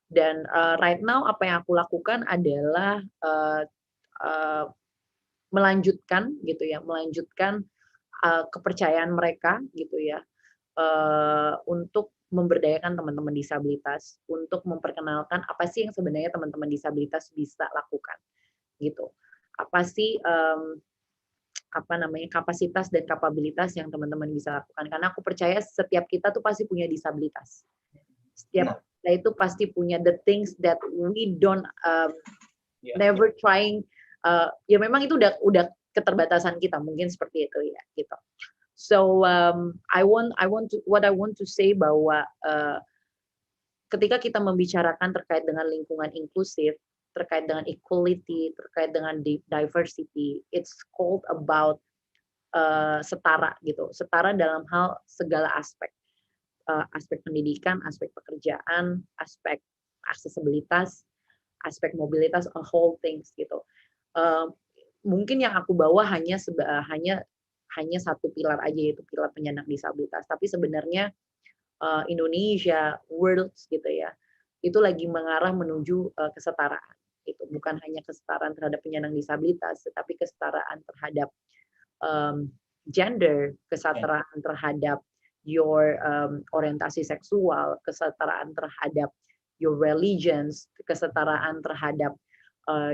Dan right now apa yang aku lakukan adalah melanjutkan gitu ya, melanjutkan kepercayaan mereka gitu ya, untuk memberdayakan teman-teman disabilitas, untuk memperkenalkan apa sih yang sebenarnya teman-teman disabilitas bisa lakukan gitu. Apa sih kapasitas dan kapabilitas yang teman-teman bisa lakukan, karena aku percaya setiap kita tuh pasti punya disabilitas. Setiap kita itu pasti punya the things that we don't never trying, ya memang itu udah keterbatasan kita, mungkin seperti itu ya gitu. So what I want to say bahwa ketika kita membicarakan terkait dengan lingkungan inklusif, terkait dengan equality, terkait dengan diversity, it's called about setara gitu, setara dalam hal segala aspek, aspek pendidikan, aspek pekerjaan, aspek aksesibilitas, aspek mobilitas, a whole things gitu. Mungkin yang aku bawa hanya satu pilar aja, yaitu pilar penyandang disabilitas, tapi sebenarnya Indonesia, world gitu ya, itu lagi mengarah menuju kesetaraan. Itu bukan hanya kesetaraan terhadap penyandang disabilitas, tetapi kesetaraan terhadap gender, kesetaraan terhadap your orientasi seksual, kesetaraan terhadap your religions, kesetaraan terhadap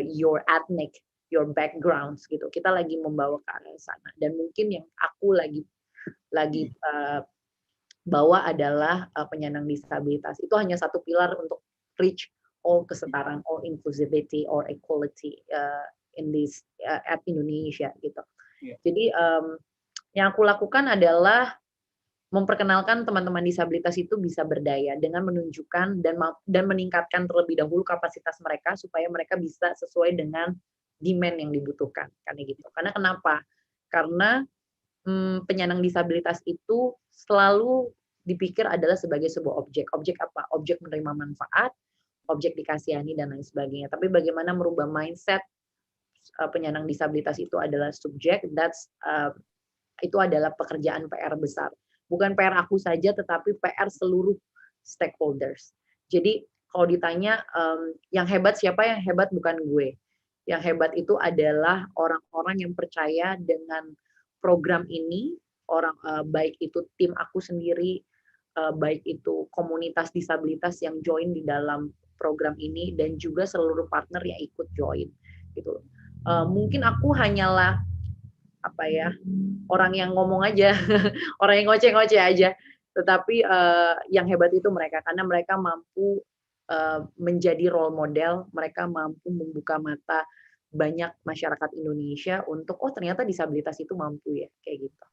your ethnic, your backgrounds gitu. Kita lagi membawa ke arah sana. Dan mungkin yang aku lagi bawa adalah penyandang disabilitas. Itu hanya satu pilar untuk reach all kesetaraan, all inclusivity or equality in this at Indonesia gitu. Jadi yang aku lakukan adalah memperkenalkan teman-teman disabilitas itu bisa berdaya dengan menunjukkan dan meningkatkan terlebih dahulu kapasitas mereka supaya mereka bisa sesuai dengan demand yang dibutuhkan, karena gitu. Karena kenapa? Karena penyandang disabilitas itu selalu dipikir adalah sebagai sebuah objek. Objek apa? Objek menerima manfaat, objek dikasihani dan lain sebagainya. Tapi bagaimana merubah mindset penyandang disabilitas itu adalah subjek, itu adalah pekerjaan PR besar. Bukan PR aku saja, tetapi PR seluruh stakeholders. Jadi kalau ditanya yang hebat siapa, yang hebat bukan gue. Yang hebat itu adalah orang-orang yang percaya dengan program ini, baik itu tim aku sendiri, baik itu komunitas disabilitas yang join di dalam program ini, dan juga seluruh partner yang ikut join gitu. Mungkin aku hanyalah orang yang ngomong aja, orang yang ngoceh-ngoceh aja, tetapi yang hebat itu mereka, karena mereka mampu menjadi role model, mereka mampu membuka mata banyak masyarakat Indonesia untuk ternyata disabilitas itu mampu ya, kayak gitu.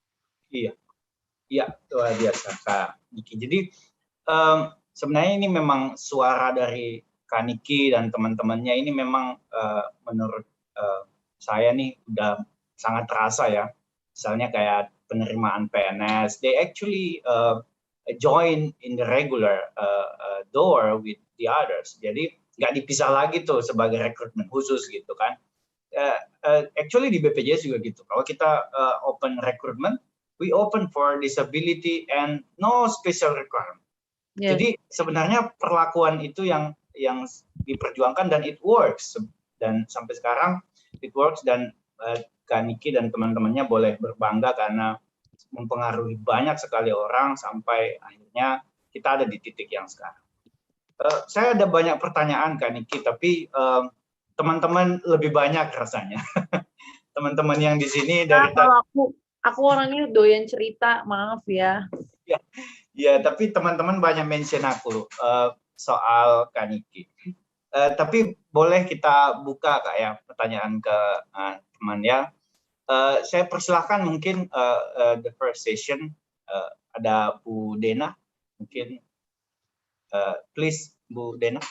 Iya, luar biasa Kak Niki. Jadi sebenarnya ini memang suara dari Kak Niki dan teman-temannya ini memang menurut saya nih udah sangat terasa ya. Misalnya kayak penerimaan PNS, they actually join in the regular door with the others. Jadi nggak dipisah lagi tuh sebagai rekrutmen khusus gitu kan. Actually di BPJS juga gitu. Kalau kita open recruitment, we open for disability and no special requirement. Yeah. Jadi sebenarnya perlakuan itu yang diperjuangkan dan it works. Dan sampai sekarang it works, dan Kak Niki dan teman-temannya boleh berbangga karena mempengaruhi banyak sekali orang sampai akhirnya kita ada di titik yang sekarang. Saya ada banyak pertanyaan Kak Niki, tapi teman-teman lebih banyak rasanya. Teman-teman yang di sini dari kalau aku orangnya doyan cerita, maaf ya. Ya, tapi teman-teman banyak mention aku soal Kak Niki. Tapi boleh kita buka Kak ya pertanyaan ke teman ya. Saya persilahkan mungkin the first session ada Bu Dena, mungkin please Bu Dena.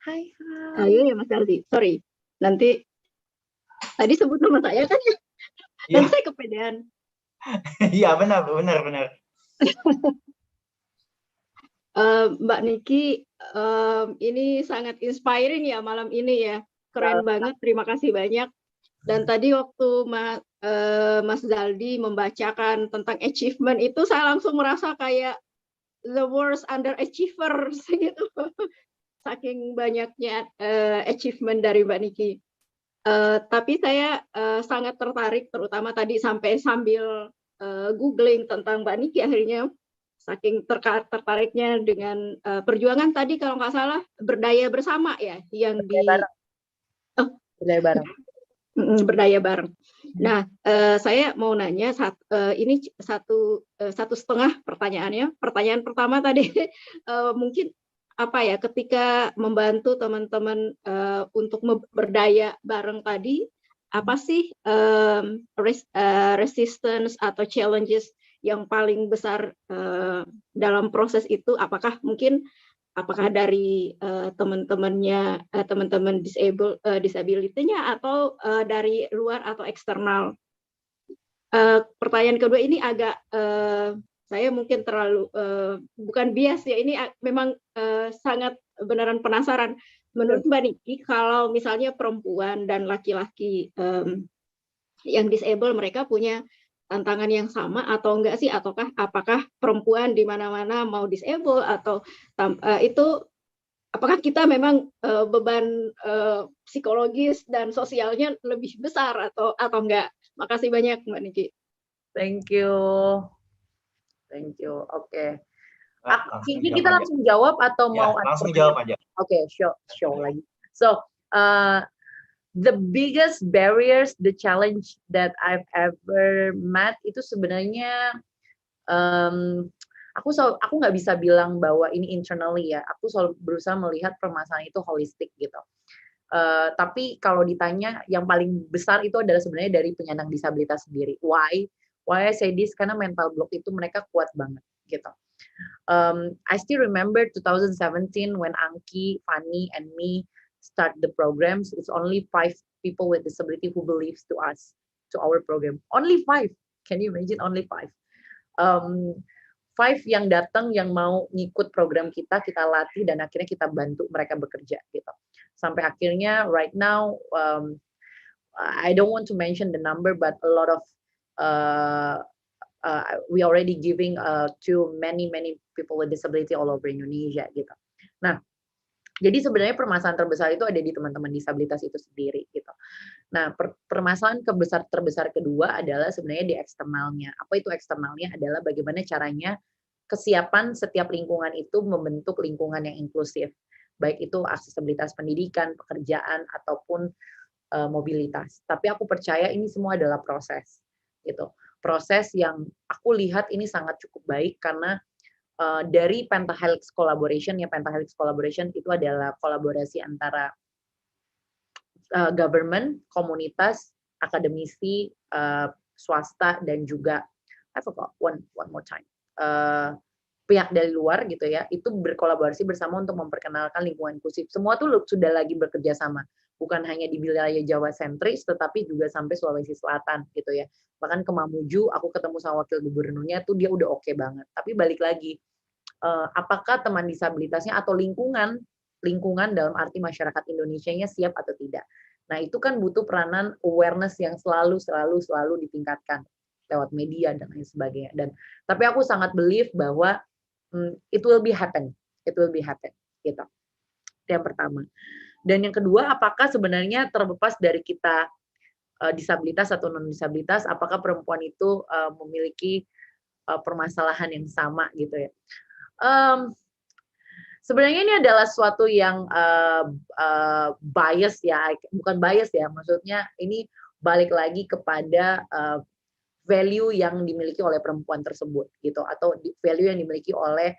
Hai. Ayo ya Mas Aldi, sorry. Nanti tadi sebut nama saya kan ya? Dan saya kepedean. Iya benar. Mbak Niki, ini sangat inspiring ya malam ini ya. Keren banget, terima kasih banyak. Dan tadi waktu Mas Zaldi membacakan tentang achievement itu, saya langsung merasa kayak the worst underachievers gitu. Saking banyaknya achievement dari Mbak Niki. Tapi saya sangat tertarik, terutama tadi sambil googling tentang Mbak Niki, akhirnya saking tertariknya dengan perjuangan tadi kalau nggak salah berdaya bersama ya, yang berdaya bareng. Berdaya bareng. Nah, saya mau nanya ini satu setengah pertanyaannya. Pertanyaan pertama tadi mungkin apa ya, ketika membantu teman-teman untuk berdaya bareng tadi, apa sih resistance atau challenges yang paling besar dalam proses itu? Apakah dari teman-teman disability-nya atau dari luar atau eksternal? Pertanyaan kedua ini agak saya mungkin terlalu bukan bias ya, ini memang sangat beneran penasaran. Menurut Mbak Niki, kalau misalnya perempuan dan laki-laki yang disable, mereka punya tantangan yang sama atau enggak sih? Ataukah apakah perempuan di mana-mana mau disable atau itu apakah kita memang beban psikologis dan sosialnya lebih besar atau enggak? Makasih banyak Mbak Niki. Thank you. Oke. Ini kita langsung jawab atau mau langsung jawab aja. Oke, show lagi. So, the biggest barriers, the challenge that I've ever met itu sebenarnya aku nggak bisa bilang bahwa ini internally ya. Aku selalu berusaha melihat permasalahan itu holistik gitu. Tapi kalau ditanya yang paling besar itu adalah sebenarnya dari penyandang disabilitas sendiri. Why I say this? Karena mental block itu mereka kuat banget gitu. I still remember 2017 when Angki, Fanny, and me start the programs. It's only 5 people with disability who believes to us, to our program. Only 5. Can you imagine? Only 5. 5 yang datang, yang mau ngikut program kita latih, dan akhirnya kita bantu mereka bekerja gitu. Sampai akhirnya right now, I don't want to mention the number, but a lot of we already giving to many people with disability all over Indonesia gitu. Nah, jadi sebenarnya permasalahan terbesar itu ada di teman-teman disabilitas itu sendiri gitu. Nah, permasalahan terbesar kedua adalah sebenarnya di eksternalnya. Apa itu eksternalnya? Adalah bagaimana caranya kesiapan setiap lingkungan itu membentuk lingkungan yang inklusif. Baik itu aksesibilitas pendidikan, pekerjaan, ataupun mobilitas. Tapi aku percaya ini semua adalah proses gitu. Proses yang aku lihat ini sangat cukup baik karena dari Pentahelix Collaboration, ya Pentahelix Collaboration itu adalah kolaborasi antara government, komunitas, akademisi, swasta, dan juga I forgot one more time pihak dari luar gitu ya, itu berkolaborasi bersama untuk memperkenalkan lingkungan inklusif. Semua tuh sudah lagi bekerja sama, bukan hanya di wilayah Jawa sentris, tetapi juga sampai Sulawesi Selatan gitu ya. Bahkan ke Mamuju, aku ketemu sama wakil gubernurnya tuh dia udah oke banget. Tapi balik lagi, apakah teman disabilitasnya atau lingkungan dalam arti masyarakat Indonesianya siap atau tidak? Nah itu kan butuh peranan awareness yang selalu ditingkatkan lewat media dan lain sebagainya. Tapi aku sangat believe bahwa it will be happen gitu. Itu yang pertama. Dan yang kedua, apakah sebenarnya terlepas dari kita disabilitas atau non disabilitas, apakah perempuan itu memiliki permasalahan yang sama gitu ya? Sebenarnya ini adalah suatu yang bias ya, bukan bias ya, maksudnya ini balik lagi kepada value yang dimiliki oleh perempuan tersebut gitu, atau value yang dimiliki oleh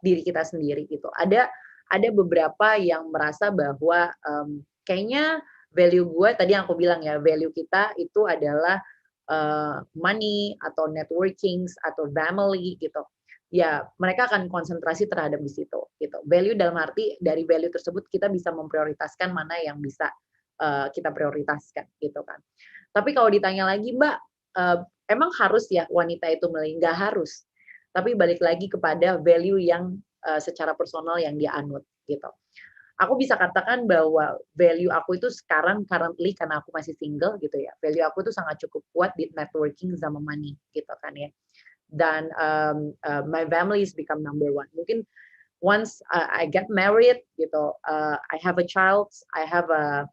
diri kita sendiri gitu. Ada beberapa yang merasa bahwa kayaknya value gue tadi yang aku bilang ya, value kita itu adalah money atau networking atau family gitu. Ya, mereka akan konsentrasi terhadap di situ gitu. Value dalam arti dari value tersebut kita bisa memprioritaskan mana yang bisa kita prioritaskan gitu kan. Tapi kalau ditanya lagi, Mbak, emang harus ya wanita itu milih? Nggak harus. Tapi balik lagi kepada value yang secara personal yang dia anut gitu. Aku bisa katakan bahwa value aku itu sekarang currently karena aku masih single gitu ya. Value aku itu sangat cukup kuat di networking sama money gitu kan ya. dan my family is become number one. Mungkin once I get married gitu, I have a child, I have a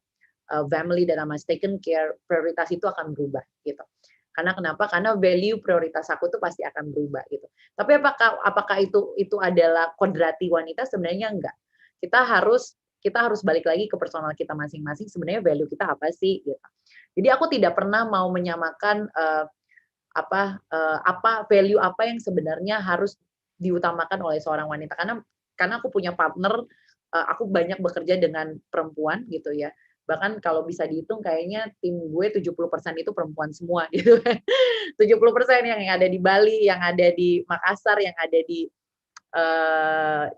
family that I must taken care, prioritas itu akan berubah gitu. Karena kenapa? Karena value prioritas aku tuh pasti akan berubah gitu. Tapi apakah itu adalah kodrati wanita? Sebenarnya enggak. Kita harus balik lagi ke personal kita masing-masing. Sebenarnya value kita apa sih? Gitu. Jadi aku tidak pernah mau menyamakan value apa yang sebenarnya harus diutamakan oleh seorang wanita. Karena aku punya partner, aku banyak bekerja dengan perempuan gitu ya. Bahkan kalau bisa dihitung kayaknya tim gue 70% itu perempuan semua gitu. 70% yang ada di Bali, yang ada di Makassar, yang ada di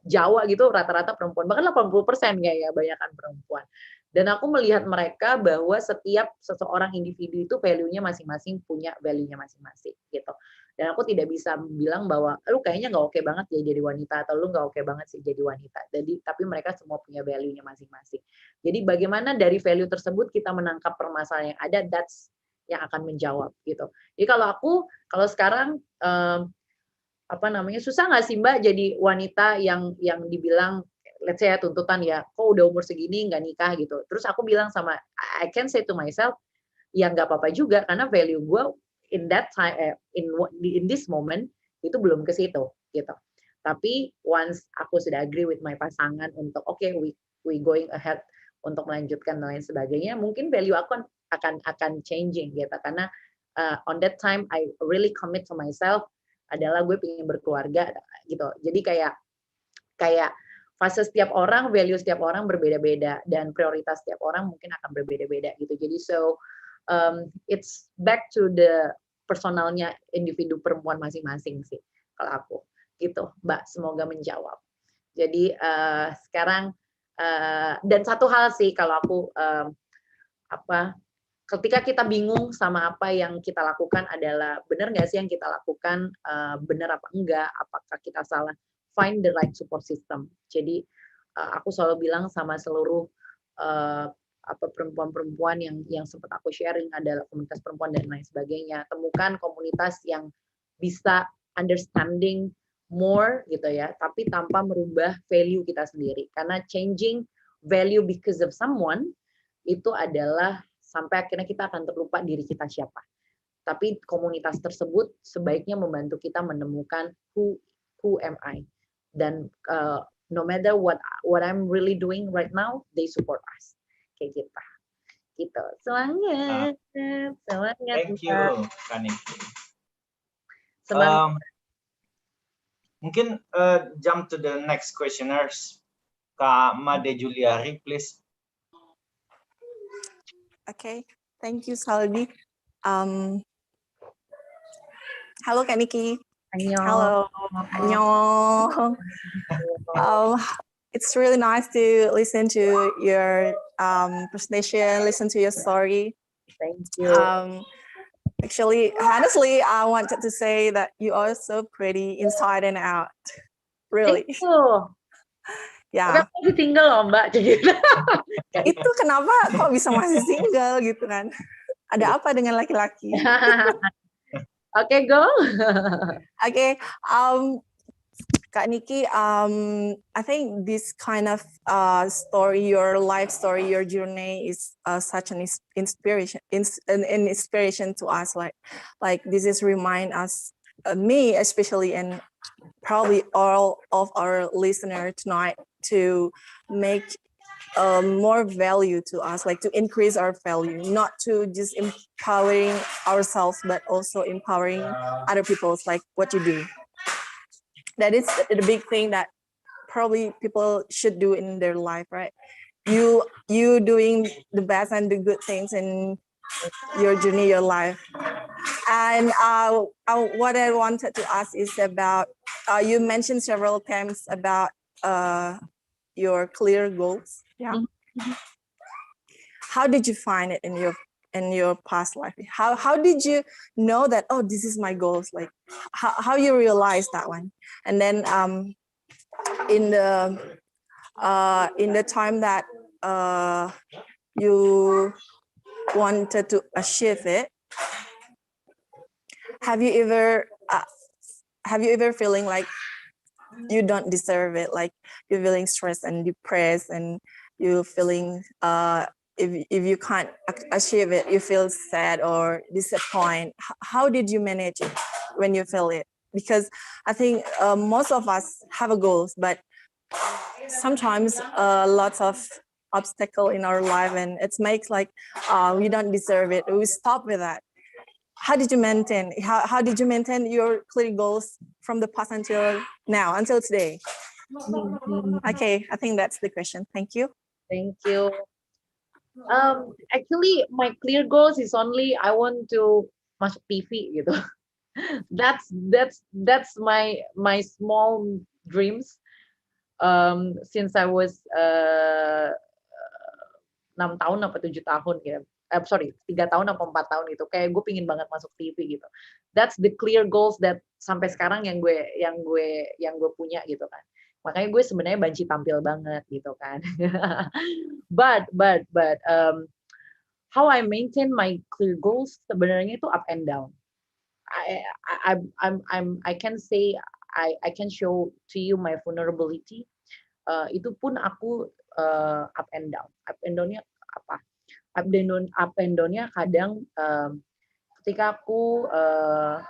Jawa gitu rata-rata perempuan. Bahkan 80% ya banyakan perempuan. Dan aku melihat mereka bahwa setiap seseorang individu itu value-nya masing-masing, punya value-nya masing-masing gitu. Dan aku tidak bisa bilang bahwa lu kayaknya nggak oke banget ya jadi wanita atau lu nggak oke banget sih jadi wanita. Tapi mereka semua punya value-nya masing-masing. Jadi bagaimana dari value tersebut kita menangkap permasalahan yang ada, that's yang akan menjawab gitu. Jadi kalau sekarang susah nggak sih Mbak jadi wanita yang dibilang let's say tuntutan ya, kok udah umur segini nggak nikah gitu. Terus aku bilang I can say to myself, ya nggak apa-apa juga karena value gue in that time in this moment itu belum ke situ gitu. Tapi once aku sudah agree with my pasangan untuk we going ahead untuk melanjutkan dan lain sebagainya, mungkin value aku akan changing gitu karena on that time I really commit to myself adalah gue pengen berkeluarga gitu. Jadi kayak fase setiap orang, value setiap orang berbeda-beda dan prioritas setiap orang mungkin akan berbeda-beda gitu. Jadi it's back to the personalnya individu perempuan masing-masing sih kalau aku gitu Mbak, semoga menjawab. Jadi sekarang dan satu hal sih kalau aku ketika kita bingung sama apa yang kita lakukan adalah benar nggak sih yang kita lakukan, benar apa enggak, apakah kita salah, find the right support system. Jadi aku selalu bilang sama seluruh perempuan-perempuan yang sempat aku sharing adalah komunitas perempuan dan lain sebagainya. Temukan komunitas yang bisa understanding more gitu ya, tapi tanpa merubah value kita sendiri. Karena changing value because of someone itu adalah sampai akhirnya kita akan terlupa diri kita siapa. Tapi komunitas tersebut sebaiknya membantu kita menemukan who am I. Dan no matter what I'm really doing right now, they support us. Kayak gitu. Semangat. Thank you, Kaniki. Semangat. Mungkin jump to the next questioners. Kak Made Juliari, please. Okay, thank you, Saldi. Hello, Kaniki. Hello. Annyeong. It's really nice to listen to your presentation, listen to your story. Thank you. Actually, honestly, I wanted to say that you are so pretty inside and out. Really. Thank you. Ya. Aku single loh Mbak. Itu kenapa kok bisa masih single gitu kan? Ada apa dengan laki-laki? Okay, go. Okay. Kak Niki, I think this kind of story, your life story, your journey is such an inspiration, an inspiration to us. Like this is remind us, me especially, and probably all of our listeners tonight, to make more value to us, like to increase our value, not to just empowering ourselves, but also empowering other people, like what you do. That is the big thing that probably people should do in their life, right? You doing the best and the good things in your journey, your life. And what I wanted to ask is about, you mentioned several times about your clear goals. Yeah. Mm-hmm. How did you find it in your past life? How did you know that, oh, this is my goals? Like how you realize that one? And then in the time that you wanted to achieve it, have you ever have you ever feeling like you don't deserve it, like you're feeling stressed and depressed, and you feeling if you can't achieve it, you feel sad or disappointed? How did you manage it when you feel it? Because I think most of us have a goals, but sometimes lots of obstacle in our life, and it makes like we don't deserve it. We stop with that. How did you maintain? How did you maintain your clear goals from the past until now, until today? Okay, I think that's the question. Thank you. Thank you. Actually, my clear goals is only I want to masuk TV gitu. That's my small dreams. Since I was 6 tahun apa 7 tahun gitu. Sorry, 3 tahun apa 4 tahun itu. Kayak gue pingin banget masuk TV gitu. That's the clear goals that sampai sekarang yang gue punya gitu kan. Makanya gue sebenarnya banci tampil banget gitu kan. But how I maintain my clear goals sebenarnya itu up and down. I can say I can show to you my vulnerability. Itu pun aku up and down. Up and down-nya apa? Up and down-nya kadang ketika aku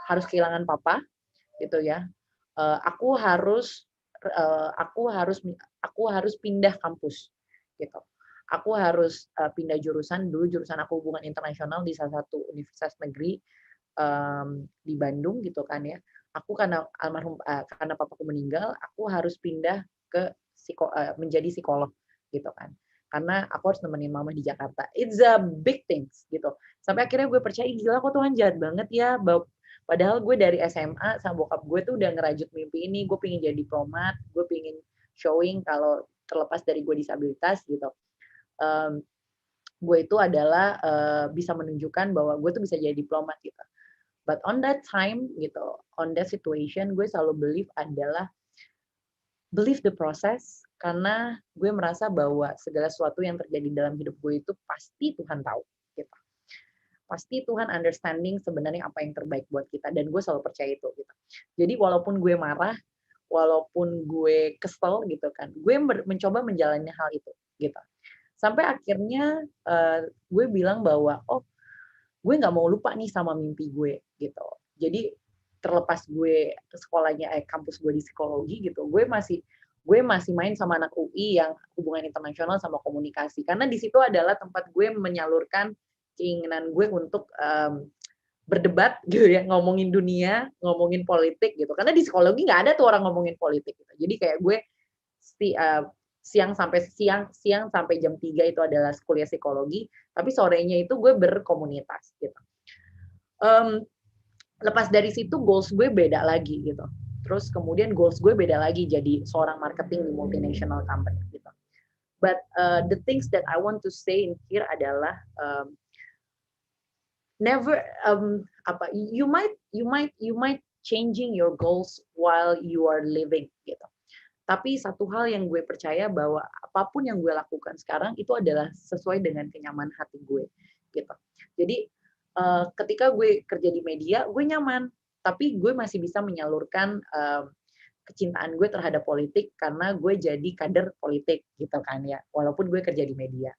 harus kehilangan papa gitu ya. Aku harus pindah kampus gitu. Aku harus pindah jurusan. Dulu jurusan aku hubungan internasional di salah satu universitas negeri di Bandung gitu kan ya. Aku karena karena papaku meninggal, aku harus pindah ke menjadi psikolog gitu kan. Karena aku harus nemenin mama di Jakarta. It's a big things gitu. Sampai akhirnya gue percaya, gila kok Tuhan jahat banget ya. Padahal gue dari SMA sama bokap gue tuh udah ngerajut mimpi ini. Gue pengen jadi diplomat, gue pengen showing kalau terlepas dari gue disabilitas gitu. Gue itu adalah bisa menunjukkan bahwa gue tuh bisa jadi diplomat gitu. But on that time gitu, on that situation, gue selalu believe the process, karena gue merasa bahwa segala sesuatu yang terjadi dalam hidup gue itu pasti Tuhan tahu gitu. Pasti Tuhan understanding sebenarnya apa yang terbaik buat kita, dan gue selalu percaya itu gitu. Jadi walaupun gue marah, walaupun gue kesel gitu kan, gue mencoba menjalani hal itu gitu. Sampai akhirnya gue bilang bahwa gue nggak mau lupa nih sama mimpi gue gitu. Jadi terlepas gue sekolahnya kampus gue di psikologi gitu, gue masih main sama anak UI yang hubungan internasional sama komunikasi, karena di situ adalah tempat gue menyalurkan keinginan gue untuk berdebat gitu ya, ngomongin dunia, ngomongin politik gitu. Karena di psikologi nggak ada tuh orang ngomongin politik gitu. Jadi kayak gue siang sampai jam 3 itu adalah kuliah psikologi, tapi sorenya itu gue berkomunitas gitu. Lepas dari situ goals gue beda lagi gitu. Terus kemudian goals gue beda lagi jadi seorang marketing di multinational company gitu. But the things that I want to say in here adalah never you might changing your goals while you are living gitu. Tapi satu hal yang gue percaya bahwa apapun yang gue lakukan sekarang itu adalah sesuai dengan kenyamanan hati gue gitu. Jadi ketika gue kerja di media, gue nyaman, tapi gue masih bisa menyalurkan kecintaan gue terhadap politik karena gue jadi kader politik gitu kan ya, walaupun gue kerja di media.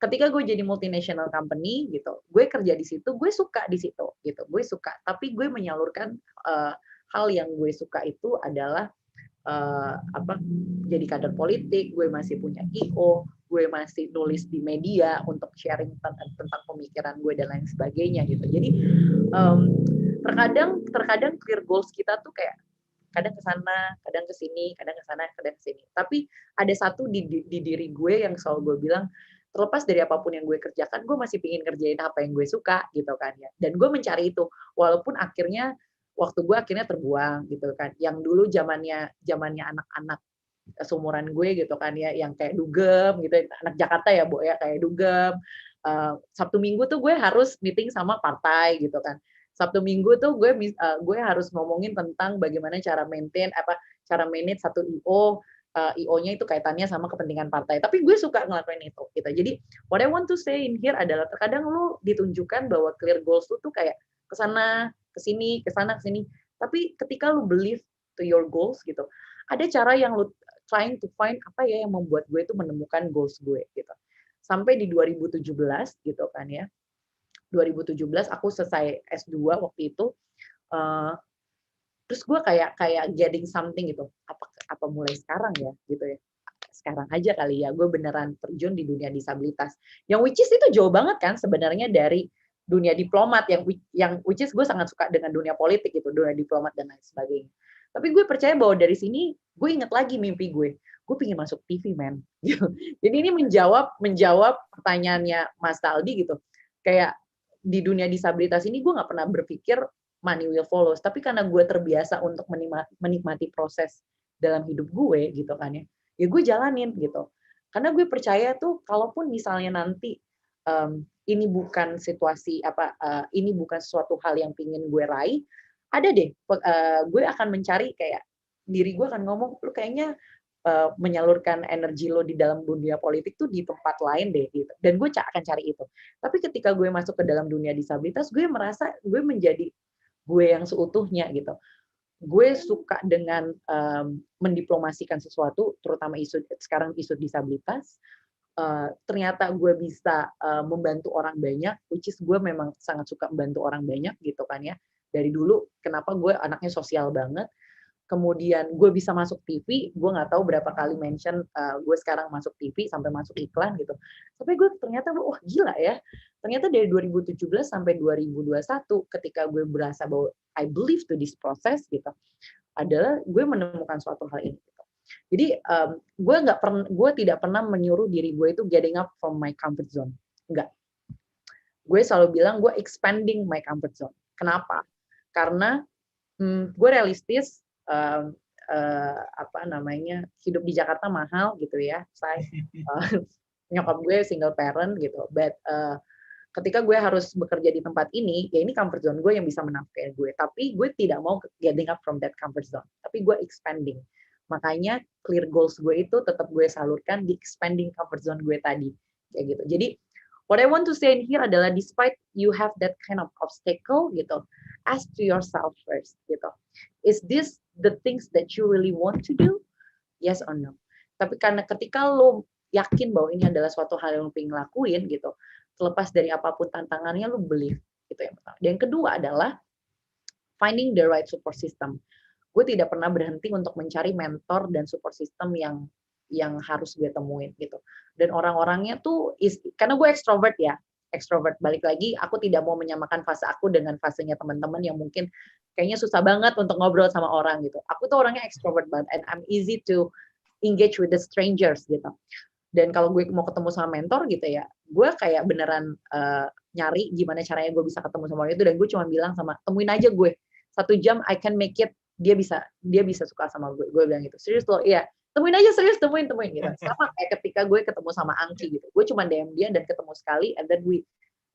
Ketika gue jadi multinational company gitu, gue kerja di situ, gue suka di situ gitu, gue suka, tapi gue menyalurkan hal yang gue suka itu adalah jadi kader politik, gue masih punya IO, gue masih nulis di media untuk sharing tentang pemikiran gue dan lain sebagainya gitu. Jadi terkadang clear goals kita tuh kayak kadang ke sana, kadang ke sini, kadang ke sana, kadang ke sini. Tapi ada satu di diri gue yang selalu gue bilang, terlepas dari apapun yang gue kerjakan, gue masih pingin kerjain apa yang gue suka gitu kan ya. Dan gue mencari itu, walaupun akhirnya waktu gue akhirnya terbuang gitu kan. Yang dulu zamannya anak-anak seumuran gue gitu kan ya, yang kayak dugem gitu, anak Jakarta ya Bu ya, kayak dugem. Sabtu Minggu tuh gue harus meeting sama partai gitu kan. Sabtu Minggu tuh gue harus ngomongin tentang bagaimana cara manage satu IO. IO-nya itu kaitannya sama kepentingan partai. Tapi gue suka ngelakuin itu gitu. Jadi what I want to say in here adalah terkadang lu ditunjukkan bahwa clear goals lu tuh kayak ke sana, ke sini, ke sana, ke sini. Tapi ketika lu believe to your goals gitu, ada cara yang lu trying to find apa ya yang membuat gue itu menemukan goals gue gitu. Sampai di 2017 gitu kan ya. 2017 aku selesai S2 waktu itu. Terus gue kayak getting something gitu. Apa mulai sekarang ya gitu ya. Sekarang aja kali ya gue beneran terjun di dunia disabilitas. Yang which is itu jauh banget kan sebenarnya dari dunia diplomat yang which is gue sangat suka dengan dunia politik gitu, dunia diplomat dan lain sebagainya. Tapi gue percaya bahwa dari sini gue inget lagi mimpi gue pengen masuk TV man. Jadi ini menjawab pertanyaannya Mas Taldi gitu. Kayak di dunia disabilitas ini gue nggak pernah berpikir money will follow, tapi karena gue terbiasa untuk menikmati proses dalam hidup gue gitu kan ya gue jalanin gitu. Karena gue percaya tuh kalaupun misalnya nanti ini bukan situasi ini bukan suatu hal yang pingin gue raih, ada deh gue akan mencari kayak diri gue akan ngomong lu kayaknya menyalurkan energi lo di dalam dunia politik tuh di tempat lain deh gitu. Dan gue akan cari itu. Tapi ketika gue masuk ke dalam dunia disabilitas, gue merasa gue menjadi gue yang seutuhnya gitu. Gue suka dengan mendiplomasikan sesuatu, terutama sekarang isu disabilitas. Ternyata gue bisa membantu orang banyak, which is gue memang sangat suka membantu orang banyak gitu kan ya. Dari dulu, kenapa gue anaknya sosial banget. Kemudian gue bisa masuk TV, gue nggak tahu berapa kali mention gue sekarang masuk TV sampai masuk iklan gitu. Tapi gue ternyata wah gila ya. Ternyata dari 2017 sampai 2021 ketika gue berasa bahwa I believe to this process gitu, adalah gue menemukan suatu hal ini. Gitu. Jadi gue tidak pernah menyuruh diri gue itu getting up from my comfort zone. Enggak. Gue selalu bilang gue expanding my comfort zone. Kenapa? Karena gue realistis. Hidup di Jakarta mahal gitu ya. Saya nyokap gue single parent gitu. But ketika gue harus bekerja di tempat ini, ya ini comfort zone gue yang bisa menafkahi gue. Tapi gue tidak mau getting up from that comfort zone. Tapi gue expanding. Makanya clear goals gue itu tetap gue salurkan di expanding comfort zone gue tadi. Kayak gitu. Jadi what I want to say in here adalah despite you have that kind of obstacle gitu, ask to yourself first gitu. Is this the things that you really want to do? Yes or no? Tapi karena ketika lo yakin bahwa ini adalah suatu hal yang lo pengen lakuin gitu, terlepas dari apapun tantangannya lo believe gitu yang pertama. Dan yang kedua adalah finding the right support system. Gue tidak pernah berhenti untuk mencari mentor dan support system yang harus gue temuin gitu. Dan orang-orangnya tuh karena gue extrovert ya. Extrovert, balik lagi aku tidak mau menyamakan fase aku dengan fasenya teman-teman yang mungkin kayaknya susah banget untuk ngobrol sama orang gitu. Aku tuh orangnya extrovert banget and I'm easy to engage with the strangers gitu. Dan kalau gue mau ketemu sama mentor gitu ya, gue kayak beneran nyari gimana caranya gue bisa ketemu sama orang itu, dan gue cuma bilang sama temuin aja gue 1 jam I can make it, dia bisa suka sama gue bilang gitu. Serius loh, iya. Temuin aja serius, temuin gitu. Sama kayak ketika gue ketemu sama Angki gitu. Gue cuma DM dia dan ketemu sekali and then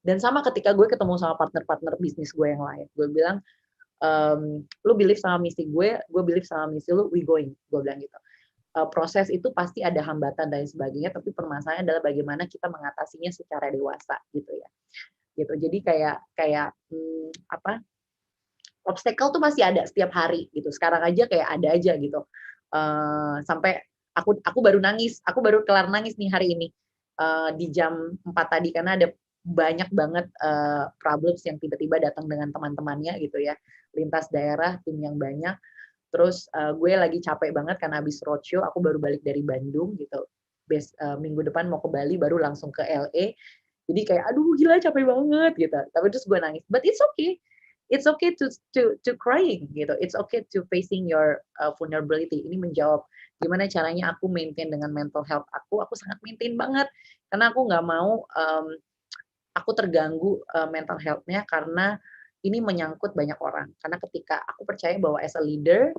dan sama ketika gue ketemu sama partner-partner bisnis gue yang lain. Gue bilang lu believe sama misi gue believe sama misi lu, we going. Gue bilang gitu. Proses itu pasti ada hambatan dan sebagainya, tapi permasalahannya adalah bagaimana kita mengatasinya secara dewasa gitu ya. Gitu. Jadi kayak obstacle tuh masih ada setiap hari gitu. Sekarang aja kayak ada aja gitu. Sampai aku baru kelar nangis nih hari ini di jam 4 tadi karena ada banyak banget problems yang tiba-tiba datang dengan teman-temannya gitu ya, lintas daerah, tim yang banyak. Terus gue lagi capek banget karena habis roadshow, aku baru balik dari Bandung gitu. Minggu depan mau ke Bali, baru langsung ke LA. Jadi kayak aduh gila capek banget gitu. Tapi terus gue nangis. But it's okay. It's okay to crying gitu. It's okay to facing your vulnerability. Ini menjawab gimana caranya aku maintain dengan mental health aku sangat maintain banget karena aku nggak mau aku terganggu mental health-nya karena ini menyangkut banyak orang. Karena ketika aku percaya bahwa as a leader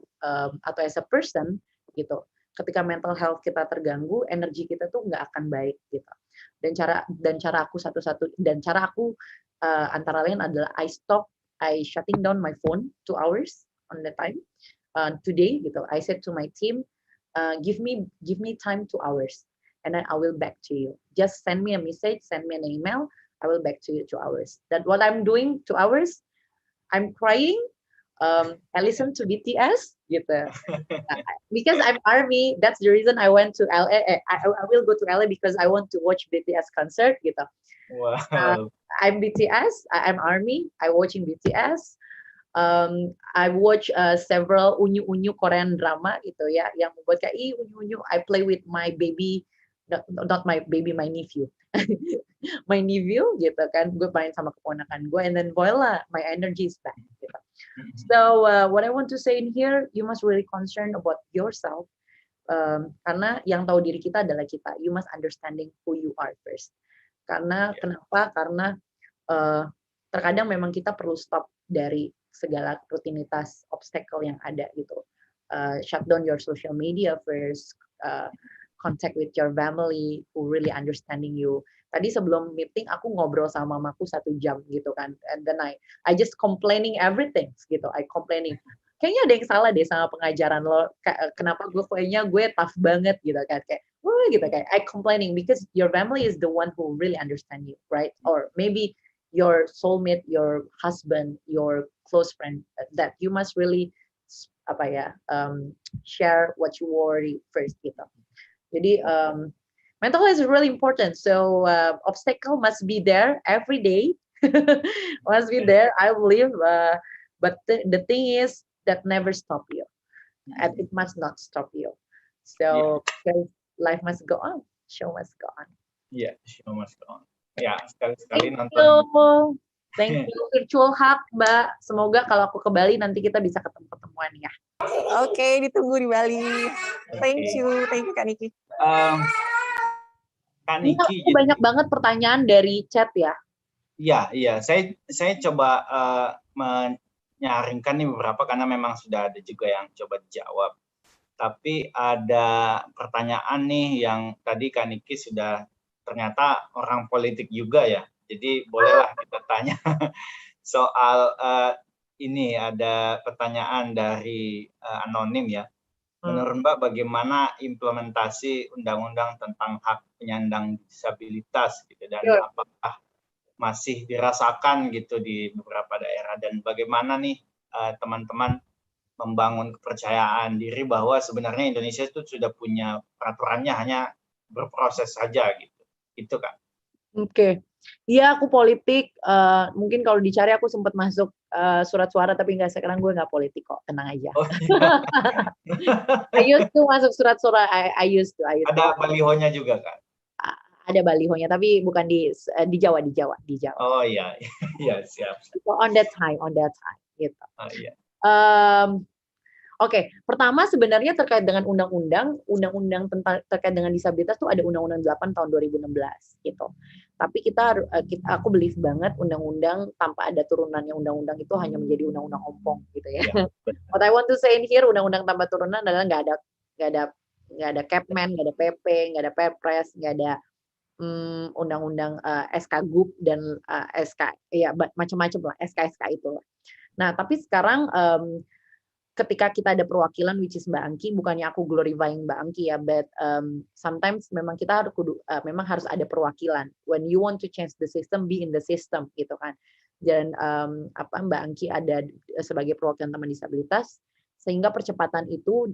atau as a person gitu, ketika mental health kita terganggu, energi kita tuh nggak akan baik gitu. Dan cara aku antara lain adalah I shutting down my phone 2 hours on the time today gitu. I said to my team, give me time 2 hours, and then I will back to you. Just send me a message, send me an email, I will back to you 2 hours. That what I'm doing 2 hours, I'm crying, I listen to BTS gitu. Because I'm ARMY, that's the reason I went to LA. I will go to LA because I want to watch BTS concert gitu. Wow. I'm BTS, I'm ARMY, I watching BTS. I watch several unyu-unyu Korean drama gitu ya, yang membuat kayak unyu-unyu. I play with my baby, not my baby, my nephew. My nephew gitu kan, gue main sama keponakan gue, and then voila, my energy is back gitu. So what I want to say in here, you must really concern about yourself, karena yang tahu diri kita adalah kita. You must understanding who you are first. Karena kenapa? Karena terkadang memang kita perlu stop dari segala rutinitas obstacle yang ada gitu. Shut down your social media first. Contact with your family who really understanding you. Tadi sebelum meeting aku ngobrol sama mamaku 1 jam gitu kan, and then I just complaining everything gitu. I complaining. Kayaknya ada yang salah deh sama pengajaran lo. Kenapa kayaknya gue tough banget gitu kan, kayak wah gitu kayak I complaining because your family is the one who really understand you, right? Or maybe your soulmate, your husband, your close friend, that you must really share what you worry first gitu. Jadi mental health is really important. So obstacle must be there every day, must be there. I believe, but the thing is that never stop you, and it must not stop you. So life must go on, show must go on. Iya, show must go on. Ya, sekali-sekali Thank nonton. you. Thank you, virtual hug, Mbak. Semoga kalau aku ke Bali nanti kita bisa ketemu-ketemuan ya. Oke, ditunggu di Bali. Thank you Kak Niki. Kak Niki, Aku banyak banget pertanyaan dari chat ya. Iya. Saya coba menyaringkan nih beberapa karena memang sudah ada juga yang coba dijawab. Tapi ada pertanyaan nih yang tadi Kak Niki sudah ternyata orang politik juga ya. Jadi bolehlah kita tanya soal ini ada pertanyaan dari anonim ya. Menurut Mbak bagaimana implementasi undang-undang tentang hak penyandang disabilitas gitu, dan apakah masih dirasakan gitu di beberapa daerah, dan bagaimana nih teman-teman membangun kepercayaan diri bahwa sebenarnya Indonesia itu sudah punya peraturannya, hanya berproses saja gitu. Itu Kak. Oke. Iya, aku politik. Mungkin kalau dicari aku sempat masuk surat suara, tapi nggak, sekarang gue nggak politik kok, tenang aja. Oh, iya. I used to masuk surat suara. I used to. Ada balihonya juga Kak? Ada balihonya, tapi bukan di Jawa. Oh iya, iya siap. So, on that time gitu. Oh, iya. Oke, pertama sebenarnya terkait dengan undang-undang tentang terkait dengan disabilitas tuh ada Undang-Undang 8 tahun 2016 gitu. Tapi aku believe banget undang-undang tanpa ada turunannya undang-undang itu hanya menjadi undang-undang ompong gitu ya. What I want to say in here, undang-undang tanpa turunan adalah nggak ada Kepmen, nggak ada PP, nggak ada Perpres, nggak ada undang-undang SK Gup dan SK ya macam-macam lah, SK itu. Nah, tapi sekarang ketika kita ada perwakilan, which is Mbak Angki, bukannya aku glorifying Mbak Angki ya, but sometimes memang kita memang harus ada perwakilan. When you want to change the system, be in the system gitu kan. Dan Mbak Angki ada sebagai perwakilan teman disabilitas, sehingga percepatan itu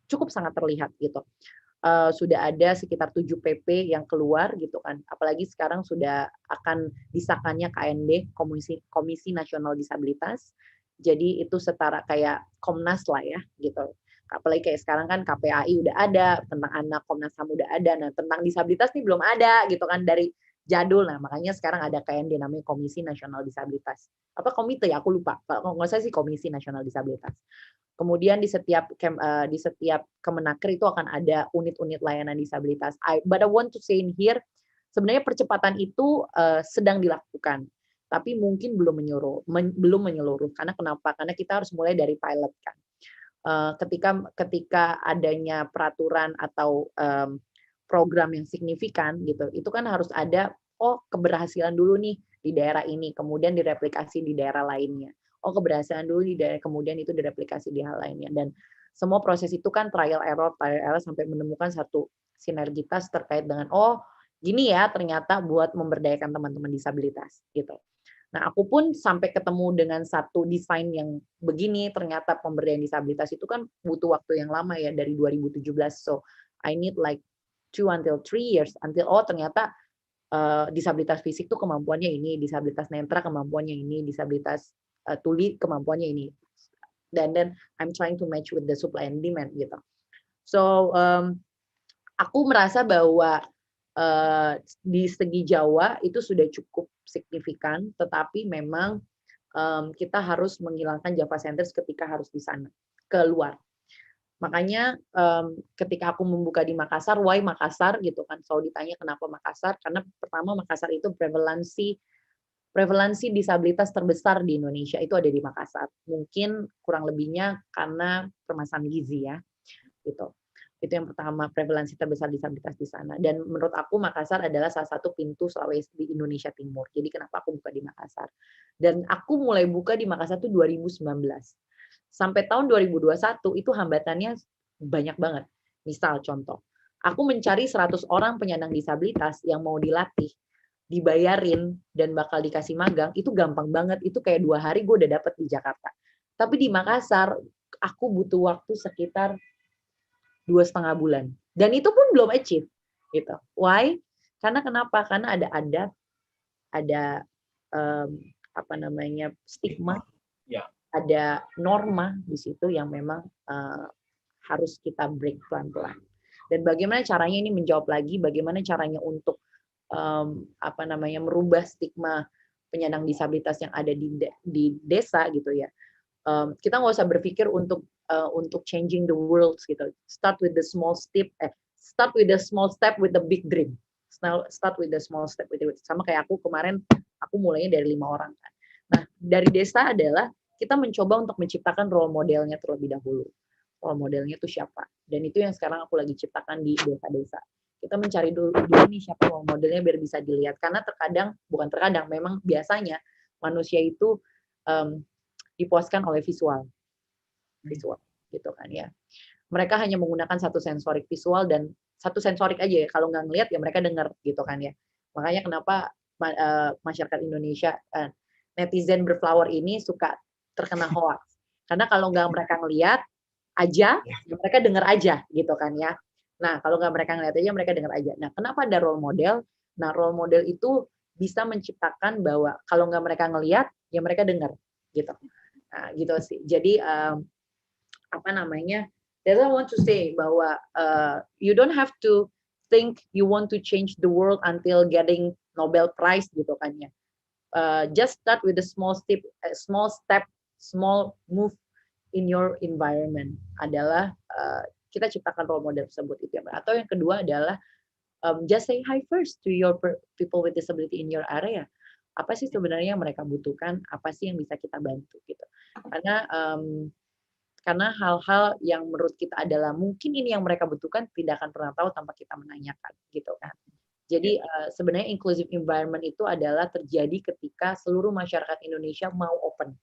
cukup sangat terlihat gitu. Sudah ada sekitar 7 PP yang keluar gitu kan. Apalagi sekarang sudah akan disahkannya KND, Komisi Nasional Disabilitas. Jadi itu setara kayak Komnas lah ya gitu. Apalagi kayak sekarang kan KPAI udah ada, tentang anak Komnas HAM udah ada. Nah, tentang disabilitas nih belum ada gitu kan dari jadul. Nah, makanya sekarang ada KND namanya Komisi Nasional Disabilitas. Apa komite ya? Aku lupa. Kalau nggak salah sih Komisi Nasional Disabilitas. Kemudian di setiap Kemenaker itu akan ada unit-unit layanan disabilitas. But I want to say in here, sebenarnya percepatan itu sedang dilakukan. Tapi mungkin belum menyeluruh. Karena kenapa? Karena kita harus mulai dari pilot kan. Ketika adanya peraturan atau program yang signifikan gitu, itu kan harus ada keberhasilan dulu nih di daerah ini, kemudian direplikasi di daerah lainnya. Keberhasilan dulu di daerah, kemudian itu direplikasi di hal lainnya. Dan semua proses itu kan trial error sampai menemukan satu sinergitas terkait dengan gini ya ternyata buat memberdayakan teman-teman disabilitas gitu. Nah, aku pun sampai ketemu dengan satu desain yang begini, ternyata pemberdayaan disabilitas itu kan butuh waktu yang lama ya, dari 2017. So, I need like 2 until 3 years until ternyata disabilitas fisik tuh kemampuannya ini, disabilitas netra kemampuannya ini, disabilitas tuli kemampuannya ini. Dan then I'm trying to match with the supply and demand gitu. So, aku merasa bahwa di segi Jawa itu sudah cukup signifikan, tetapi memang kita harus menghilangkan Java centers ketika harus di sana, keluar. Makanya ketika aku membuka di Makassar, why Makassar gitu kan, selalu ditanya kenapa Makassar, karena pertama Makassar itu prevalensi disabilitas terbesar di Indonesia itu ada di Makassar. Mungkin kurang lebihnya karena permasalahan gizi ya, gitu. Itu yang pertama, prevalensi terbesar disabilitas di sana. Dan menurut aku Makassar adalah salah satu pintu Sulawesi di Indonesia Timur. Jadi kenapa aku buka di Makassar? Dan aku mulai buka di Makassar itu 2019. Sampai tahun 2021 itu hambatannya banyak banget. Misal contoh, aku mencari 100 orang penyandang disabilitas yang mau dilatih, dibayarin, dan bakal dikasih magang, itu gampang banget. Itu kayak 2 hari gue udah dapet di Jakarta. Tapi di Makassar, aku butuh waktu sekitar 2,5 bulan. Dan itu pun belum achieve. Gitu. Why? Karena kenapa? Karena ada stigma, ada norma di situ yang memang harus kita break pelan-pelan. Dan bagaimana caranya ini menjawab lagi, bagaimana caranya untuk merubah stigma penyandang disabilitas yang ada di desa gitu ya. Kita nggak usah berpikir untuk changing the world gitu. Start with the small step with the big dream. Start with the small step with the big. Sama kayak aku kemarin, aku mulainya dari 5 orang kan. Nah, dari desa adalah kita mencoba untuk menciptakan role modelnya terlebih dahulu. Role modelnya itu siapa? Dan itu yang sekarang aku lagi ciptakan di desa-desa. Kita mencari dulu nih siapa role modelnya biar bisa dilihat. Karena memang biasanya manusia itu dipuaskan oleh visual gitu kan ya. Mereka hanya menggunakan satu sensorik visual dan satu sensorik aja ya. Kalau nggak ngelihat ya mereka dengar gitu kan ya. Makanya kenapa masyarakat Indonesia netizen berflower ini suka terkena hoax. Karena kalau nggak mereka ngelihat aja, ya mereka dengar aja gitu kan ya. Nah, kalau nggak mereka ngelihat aja, mereka dengar aja. Nah, kenapa ada role model? Nah, role model itu bisa menciptakan bahwa kalau nggak mereka ngelihat, ya mereka dengar gitu. Nah, gitu sih. Jadi that's what I want to say bahwa you don't have to think you want to change the world until getting Nobel Prize gitu kan ya. Just start with a small step, small move in your environment adalah kita ciptakan role model tersebut itu. Atau yang kedua adalah just say hi first to your people with disability in your area. Apa sih sebenarnya yang mereka butuhkan? Apa sih yang bisa kita bantu gitu? Karena hal-hal yang menurut kita adalah mungkin ini yang mereka butuhkan tidak akan pernah tahu tanpa kita menanyakan gitu kan. Jadi sebenarnya inclusive environment itu adalah terjadi ketika seluruh masyarakat Indonesia mau open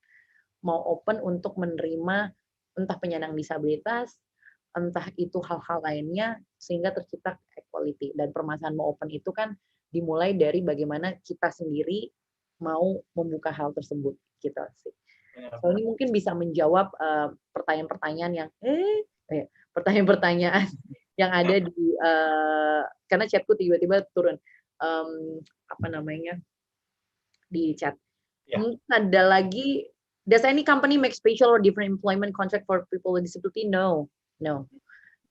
untuk menerima entah penyandang disabilitas, entah itu hal-hal lainnya sehingga tercipta equality. Dan permasalahan mau open itu kan dimulai dari bagaimana kita sendiri mau membuka hal tersebut gitu sih. So ini mungkin bisa menjawab pertanyaan-pertanyaan yang pertanyaan-pertanyaan yang ada di karena chatku tiba-tiba turun di chat. Ada lagi, does any company make special or different employment contract for people with disability? No.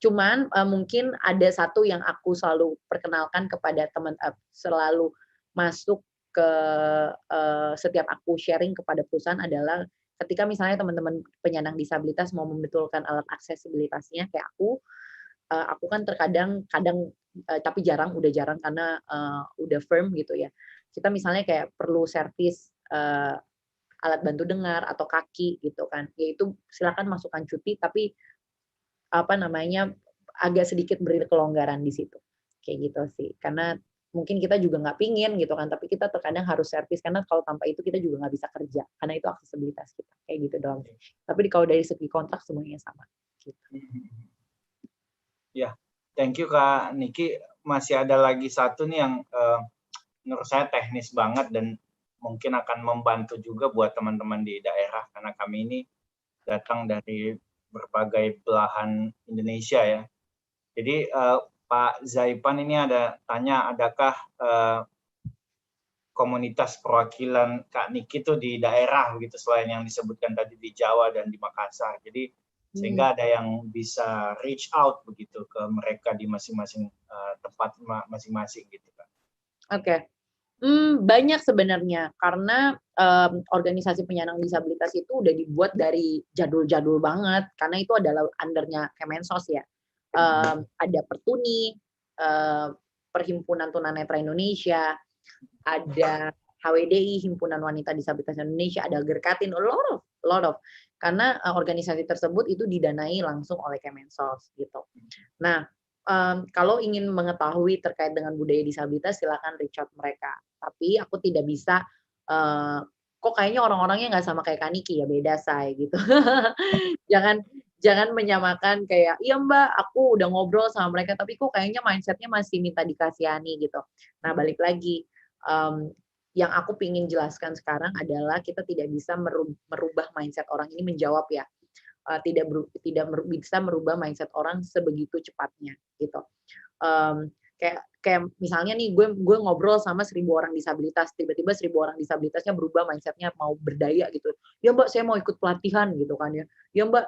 Cuman mungkin ada satu yang aku selalu perkenalkan kepada teman, selalu masuk ke setiap aku sharing kepada perusahaan adalah ketika misalnya teman-teman penyandang disabilitas mau membetulkan alat aksesibilitasnya kayak aku kan kadang tapi udah jarang karena udah firm gitu ya. Kita misalnya kayak perlu servis alat bantu dengar atau kaki gitu kan. Yaitu silakan masukkan cuti tapi agak sedikit beri kelonggaran di situ. Kayak gitu sih. Karena mungkin kita juga nggak pingin gitu kan, tapi kita terkadang harus servis karena kalau tanpa itu kita juga nggak bisa kerja karena itu aksesibilitas kita kayak gitu doang. Tapi kalau dari segi kontrak semuanya sama. Gitu. Ya, thank you Kak Niki. Masih ada lagi satu nih yang menurut saya teknis banget dan mungkin akan membantu juga buat teman-teman di daerah, karena kami ini datang dari berbagai belahan Indonesia ya. Jadi Pak Zaipan ini ada tanya, adakah komunitas perwakilan Kak Niki itu di daerah begitu selain yang disebutkan tadi di Jawa dan di Makassar. Jadi sehingga ada yang bisa reach out begitu ke mereka di masing-masing tempat masing-masing gitu Kak. Oke. Banyak sebenarnya karena organisasi penyandang disabilitas itu udah dibuat dari jadul-jadul banget karena itu adalah undernya Kemensos ya. Ada Pertuni, Perhimpunan Tunanetra Indonesia, ada HWDI, Himpunan Wanita Disabilitas Indonesia, ada Gerkatin, a lot of karena organisasi tersebut itu didanai langsung oleh Kemensos gitu. Nah, kalau ingin mengetahui terkait dengan budaya disabilitas, silakan reach out mereka. Tapi aku tidak bisa, kok kayaknya orang-orangnya nggak sama kayak Kaniki ya, beda say gitu. Jangan menyamakan kayak, iya Mbak, aku udah ngobrol sama mereka, tapi kok kayaknya mindsetnya masih minta dikasihani gitu. Nah balik lagi, yang aku pingin jelaskan sekarang adalah kita tidak bisa merubah mindset orang ini menjawab ya. Tidak bisa merubah mindset orang sebegitu cepatnya gitu. Kayak misalnya nih gue ngobrol sama 1.000 orang disabilitas, tiba-tiba 1.000 orang disabilitasnya berubah mindsetnya mau berdaya gitu. Ya Mbak, saya mau ikut pelatihan gitu kan ya. Ya Mbak,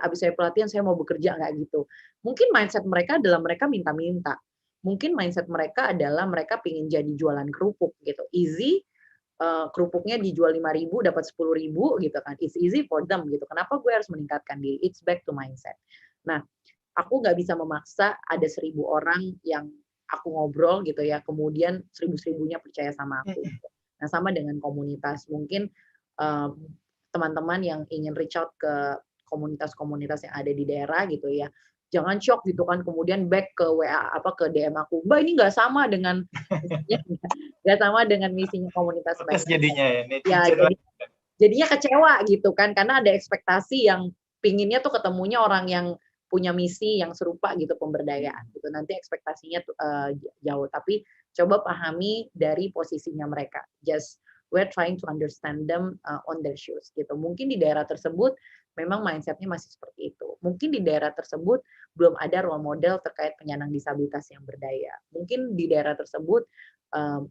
habis saya pelatihan saya mau bekerja, nggak gitu. Mungkin mindset mereka adalah mereka minta-minta. Mungkin mindset mereka adalah mereka pingin jadi jualan kerupuk gitu. Easy, kerupuknya dijual 5.000 dapat 10.000 gitu kan. It's easy for them gitu. Kenapa gue harus meningkatkan diri? It's back to mindset. Nah, aku nggak bisa memaksa ada 1.000 orang yang aku ngobrol gitu ya, kemudian 1.000-1.000-nya percaya sama aku. Nah, sama dengan komunitas. Mungkin teman-teman yang ingin reach out ke komunitas-komunitas yang ada di daerah gitu ya, jangan shock gitu kan, kemudian back ke WA ke DM aku, Mbak ini nggak sama dengan misinya komunitas lain. Jadinya ya jadinya kecewa gitu kan, karena ada ekspektasi yang pinginnya tuh ketemunya orang yang punya misi yang serupa gitu, pemberdayaan gitu. Nanti ekspektasinya tuh jauh, tapi coba pahami dari posisinya mereka. Just we're trying to understand them on their shoes gitu. Mungkin di daerah tersebut memang mindsetnya masih seperti itu. Mungkin di daerah tersebut belum ada role model terkait penyandang disabilitas yang berdaya. Mungkin di daerah tersebut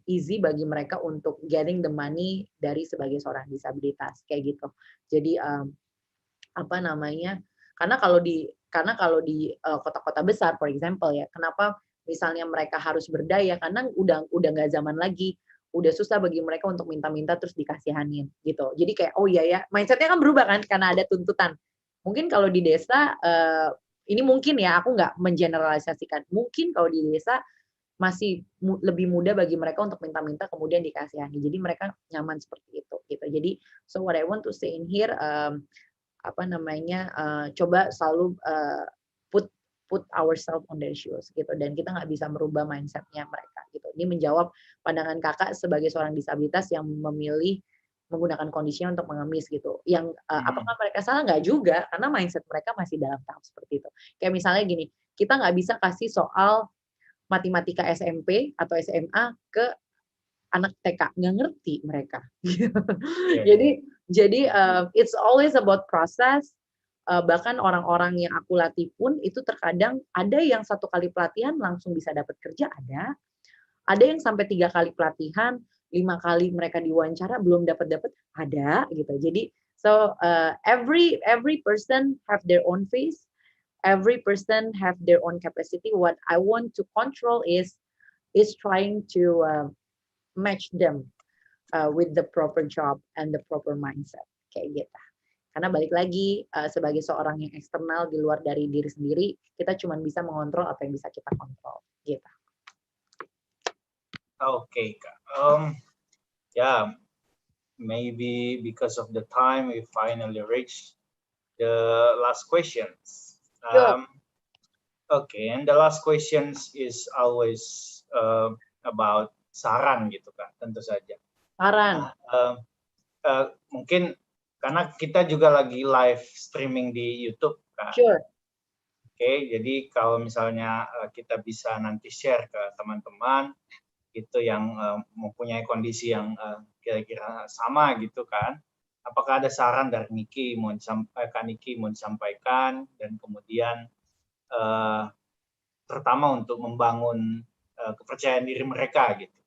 easy bagi mereka untuk getting the money dari sebagai seorang disabilitas kayak gitu. Jadi karena kalau di kota-kota besar, for example ya, kenapa misalnya mereka harus berdaya? Karena udah nggak zaman lagi, udah susah bagi mereka untuk minta-minta terus dikasihanin gitu. Jadi kayak oh iya ya, mindsetnya kan berubah kan karena ada tuntutan. Mungkin kalau di desa ini mungkin ya, aku nggak mengeneralisasikan. Mungkin kalau di desa masih lebih mudah bagi mereka untuk minta-minta kemudian dikasihani. Jadi mereka nyaman seperti itu gitu. Jadi so what I want to say in here, coba selalu put ourselves on their shoes gitu, dan kita nggak bisa merubah mindsetnya mereka gitu. Ini menjawab pandangan kakak sebagai seorang disabilitas yang memilih menggunakan kondisinya untuk mengemis gitu. Yang apakah mereka salah? Nggak juga, karena mindset mereka masih dalam tahap seperti itu. Kayak misalnya gini, kita nggak bisa kasih soal matematika SMP atau SMA ke anak TK, nggak ngerti mereka. Jadi it's always about process. Bahkan orang-orang yang aku latih pun itu terkadang ada yang 1 kali pelatihan langsung bisa dapat kerja, ada yang sampai 3 kali pelatihan, 5 kali mereka diwawancara belum dapat, ada gitu. Jadi so every person have their own face, every person have their own capacity. What I want to control is trying to match them with the proper job and the proper mindset kayak gitu. Karena balik lagi sebagai seorang yang eksternal di luar dari diri sendiri, kita cuma bisa mengontrol apa yang bisa kita kontrol gitu. Okay, Kak. Yeah, maybe because of the time we finally reached the last questions. Okay, and the last questions is always about saran gitu Kak, tentu saja. Saran. Mungkin karena kita juga lagi live streaming di YouTube Kak. Sure. Oke, jadi kalau misalnya kita bisa nanti share ke teman-teman gitu yang mempunyai kondisi yang kira-kira sama gitu kan. Apakah ada saran dari Niki Kak Niki mau disampaikan, dan kemudian terutama untuk membangun kepercayaan diri mereka gitu.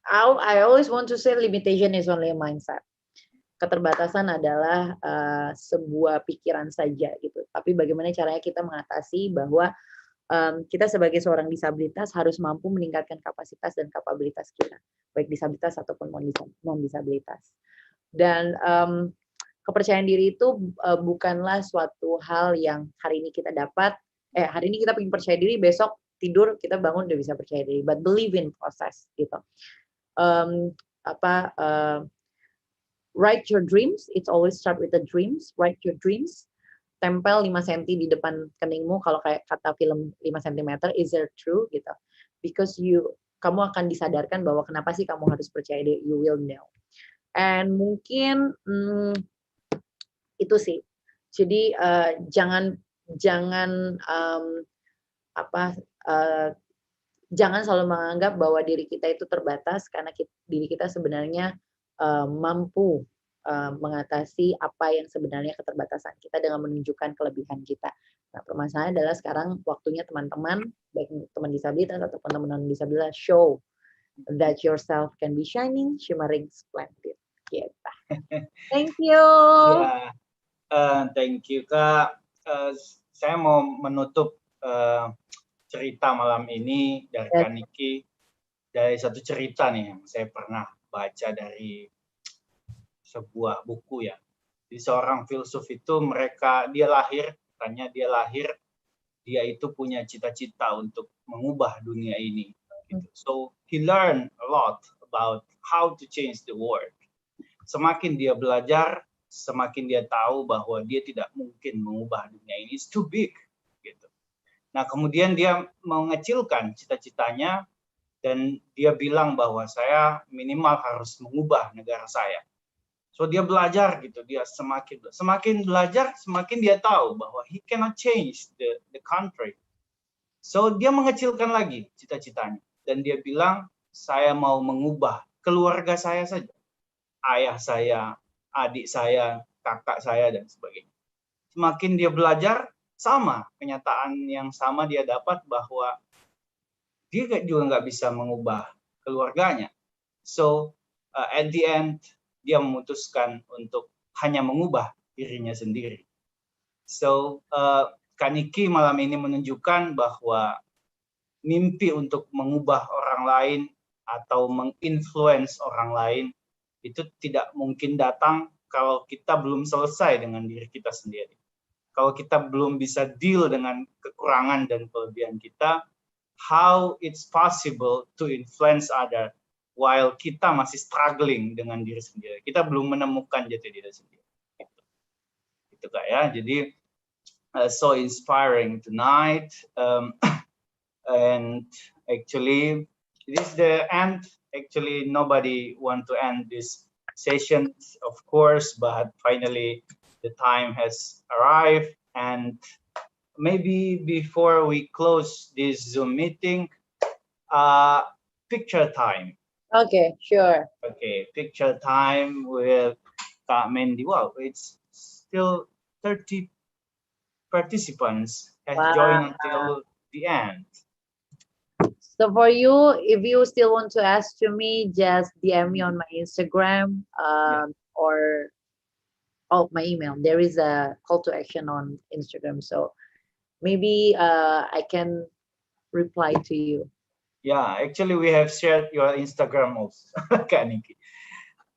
I always want to say limitation is only a mindset. Keterbatasan adalah sebuah pikiran saja gitu. Tapi bagaimana caranya kita mengatasi bahwa kita sebagai seorang disabilitas harus mampu meningkatkan kapasitas dan kapabilitas kita, baik disabilitas ataupun non disabilitas. Dan kepercayaan diri itu bukanlah suatu hal yang hari ini kita dapat, hari ini kita pengen percaya diri, besok tidur kita bangun udah bisa percaya diri, but believe in process gitu. Write your dreams, it's always start with the dreams, write your dreams, tempel 5 cm di depan keningmu, kalau kayak kata film 5 cm, is there true gitu, because kamu akan disadarkan bahwa kenapa sih kamu harus percaya diri, you will know. And mungkin itu sih, jadi jangan selalu menganggap bahwa diri kita itu terbatas, karena diri kita sebenarnya mampu mengatasi apa yang sebenarnya keterbatasan kita dengan menunjukkan kelebihan kita. Nah, permasalahannya adalah sekarang waktunya teman-teman, baik teman disabilitas ataupun teman non disabilitas, show that yourself can be shining, shimmering, splendid. Gitu. Thank you. Thank you Kak. Saya mau menutup cerita malam ini dari Kak Niki, dari satu cerita nih yang saya pernah baca dari sebuah buku ya. Di seorang filsuf itu dia lahir, dia itu punya cita-cita untuk mengubah dunia ini. Gitu. So he learned a lot about how to change the world. Semakin dia belajar, semakin dia tahu bahwa dia tidak mungkin mengubah dunia ini, it's too big. Gitu. Nah kemudian dia mengecilkan cita-citanya, dan dia bilang bahwa saya minimal harus mengubah negara saya. So dia belajar gitu, dia semakin belajar, semakin dia tahu bahwa he cannot change the country. So dia mengecilkan lagi cita-citanya, dan dia bilang saya mau mengubah keluarga saya saja, ayah saya, adik saya, kakak saya dan sebagainya. Semakin dia belajar, sama kenyataan yang sama dia dapat bahwa dia juga nggak bisa mengubah keluarganya. So at the end dia memutuskan untuk hanya mengubah dirinya sendiri. So Kak Niki malam ini menunjukkan bahwa mimpi untuk mengubah orang lain atau menginfluence orang lain itu tidak mungkin datang kalau kita belum selesai dengan diri kita sendiri. Kalau kita belum bisa deal dengan kekurangan dan kelebihan kita, how it's possible to influence other while kita masih struggling dengan diri sendiri. Kita belum menemukan jati diri sendiri. Itu Kak ya. Jadi so inspiring tonight. And actually this is the end. Actually nobody want to end this session, of course, but finally the time has arrived, and maybe before we close this Zoom meeting, picture time. Okay, sure. Okay, picture time with Kak Mendy. Wow, it's still 30 participants has joined until the end. So for you, if you still want to ask to me, just DM me on my Instagram or my email. There is a call to action on Instagram, so maybe I can reply to you. Yeah, actually we have shared your Instagram also, Kak Niki.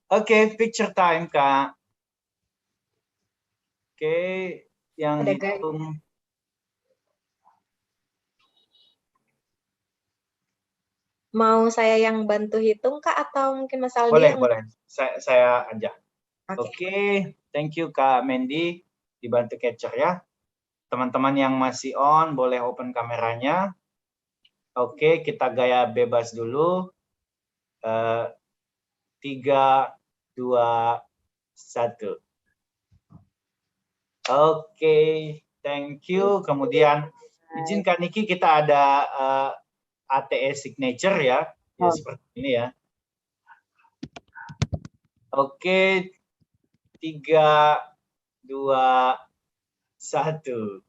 Okay, picture time, Kak. Okay, yang hitung. Mau saya yang bantu hitung, Kak, atau mungkin Mas Aldi? Boleh. Saya aja. Oke, thank you Kak Mendy, dibantu capture ya. Teman-teman yang masih on, boleh open kameranya. Oke, kita gaya bebas dulu. 3, 2, 1. Oke, thank you. Kemudian izin Kak Niki, kita ada ATE signature ya. Ya Oh. seperti ini ya. Oke, 3, 2, 1.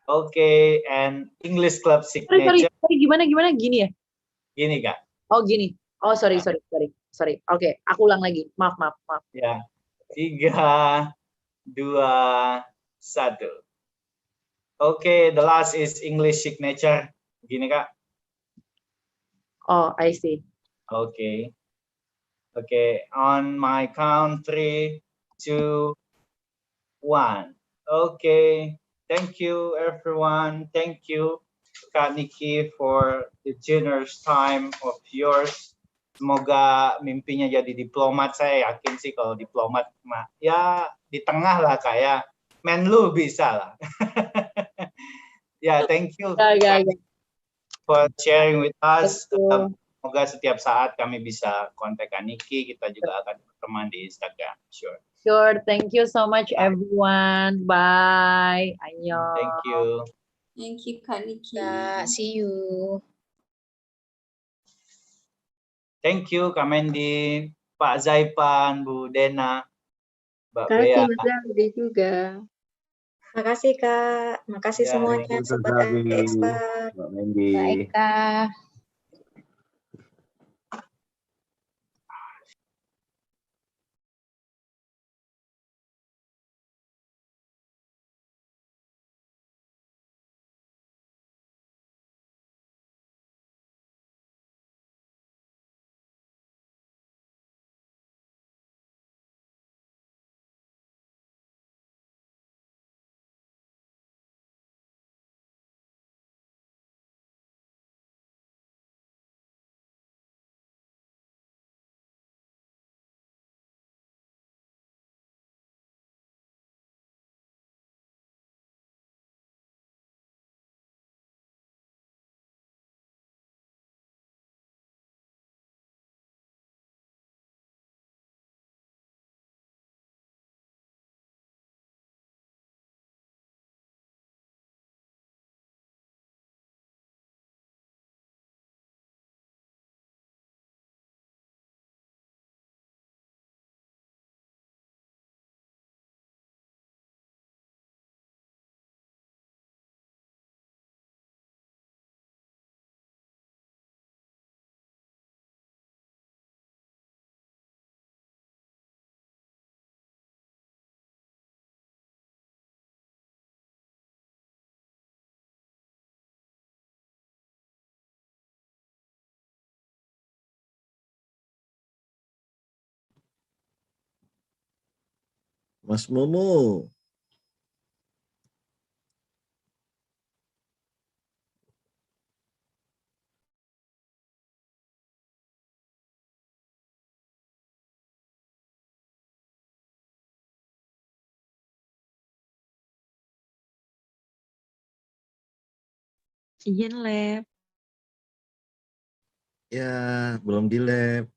Oke, and English Club signature. Sorry, gimana gini ya? Gini Kak. Oh gini. Oh sorry. Oke, aku ulang lagi. Maaf. Ya. 3, 2, 1. Oke, the last is English signature. Gini Kak. Oh, I see. Oke. Oke, on my count 3, 2, 1. Oke. Thank you everyone. Thank you Kak Niki for the generous time of yours. Semoga mimpinya jadi diplomat. Saya yakin sih kalau diplomat ya di tengah lah kayak Menlu bisa lah. Ya, thank you for sharing with us. Semoga setiap saat kami bisa kontak Kak Niki. Kita juga akan berteman di Instagram. Sure. Thank you so much everyone. Bye. Annyeong. Thank you. Thank you Kak Niki. See you. Thank you Kak Mendy, Pak Zaipan, Bu Dena, Mbak Terima Bea. kasih Mas Aldi juga. Makasih Kak, makasih Ya, semuanya sobat expert. Mbak Mendy. Baik Kak. Mas Mumu. Izin lab. Ya, belum di lab.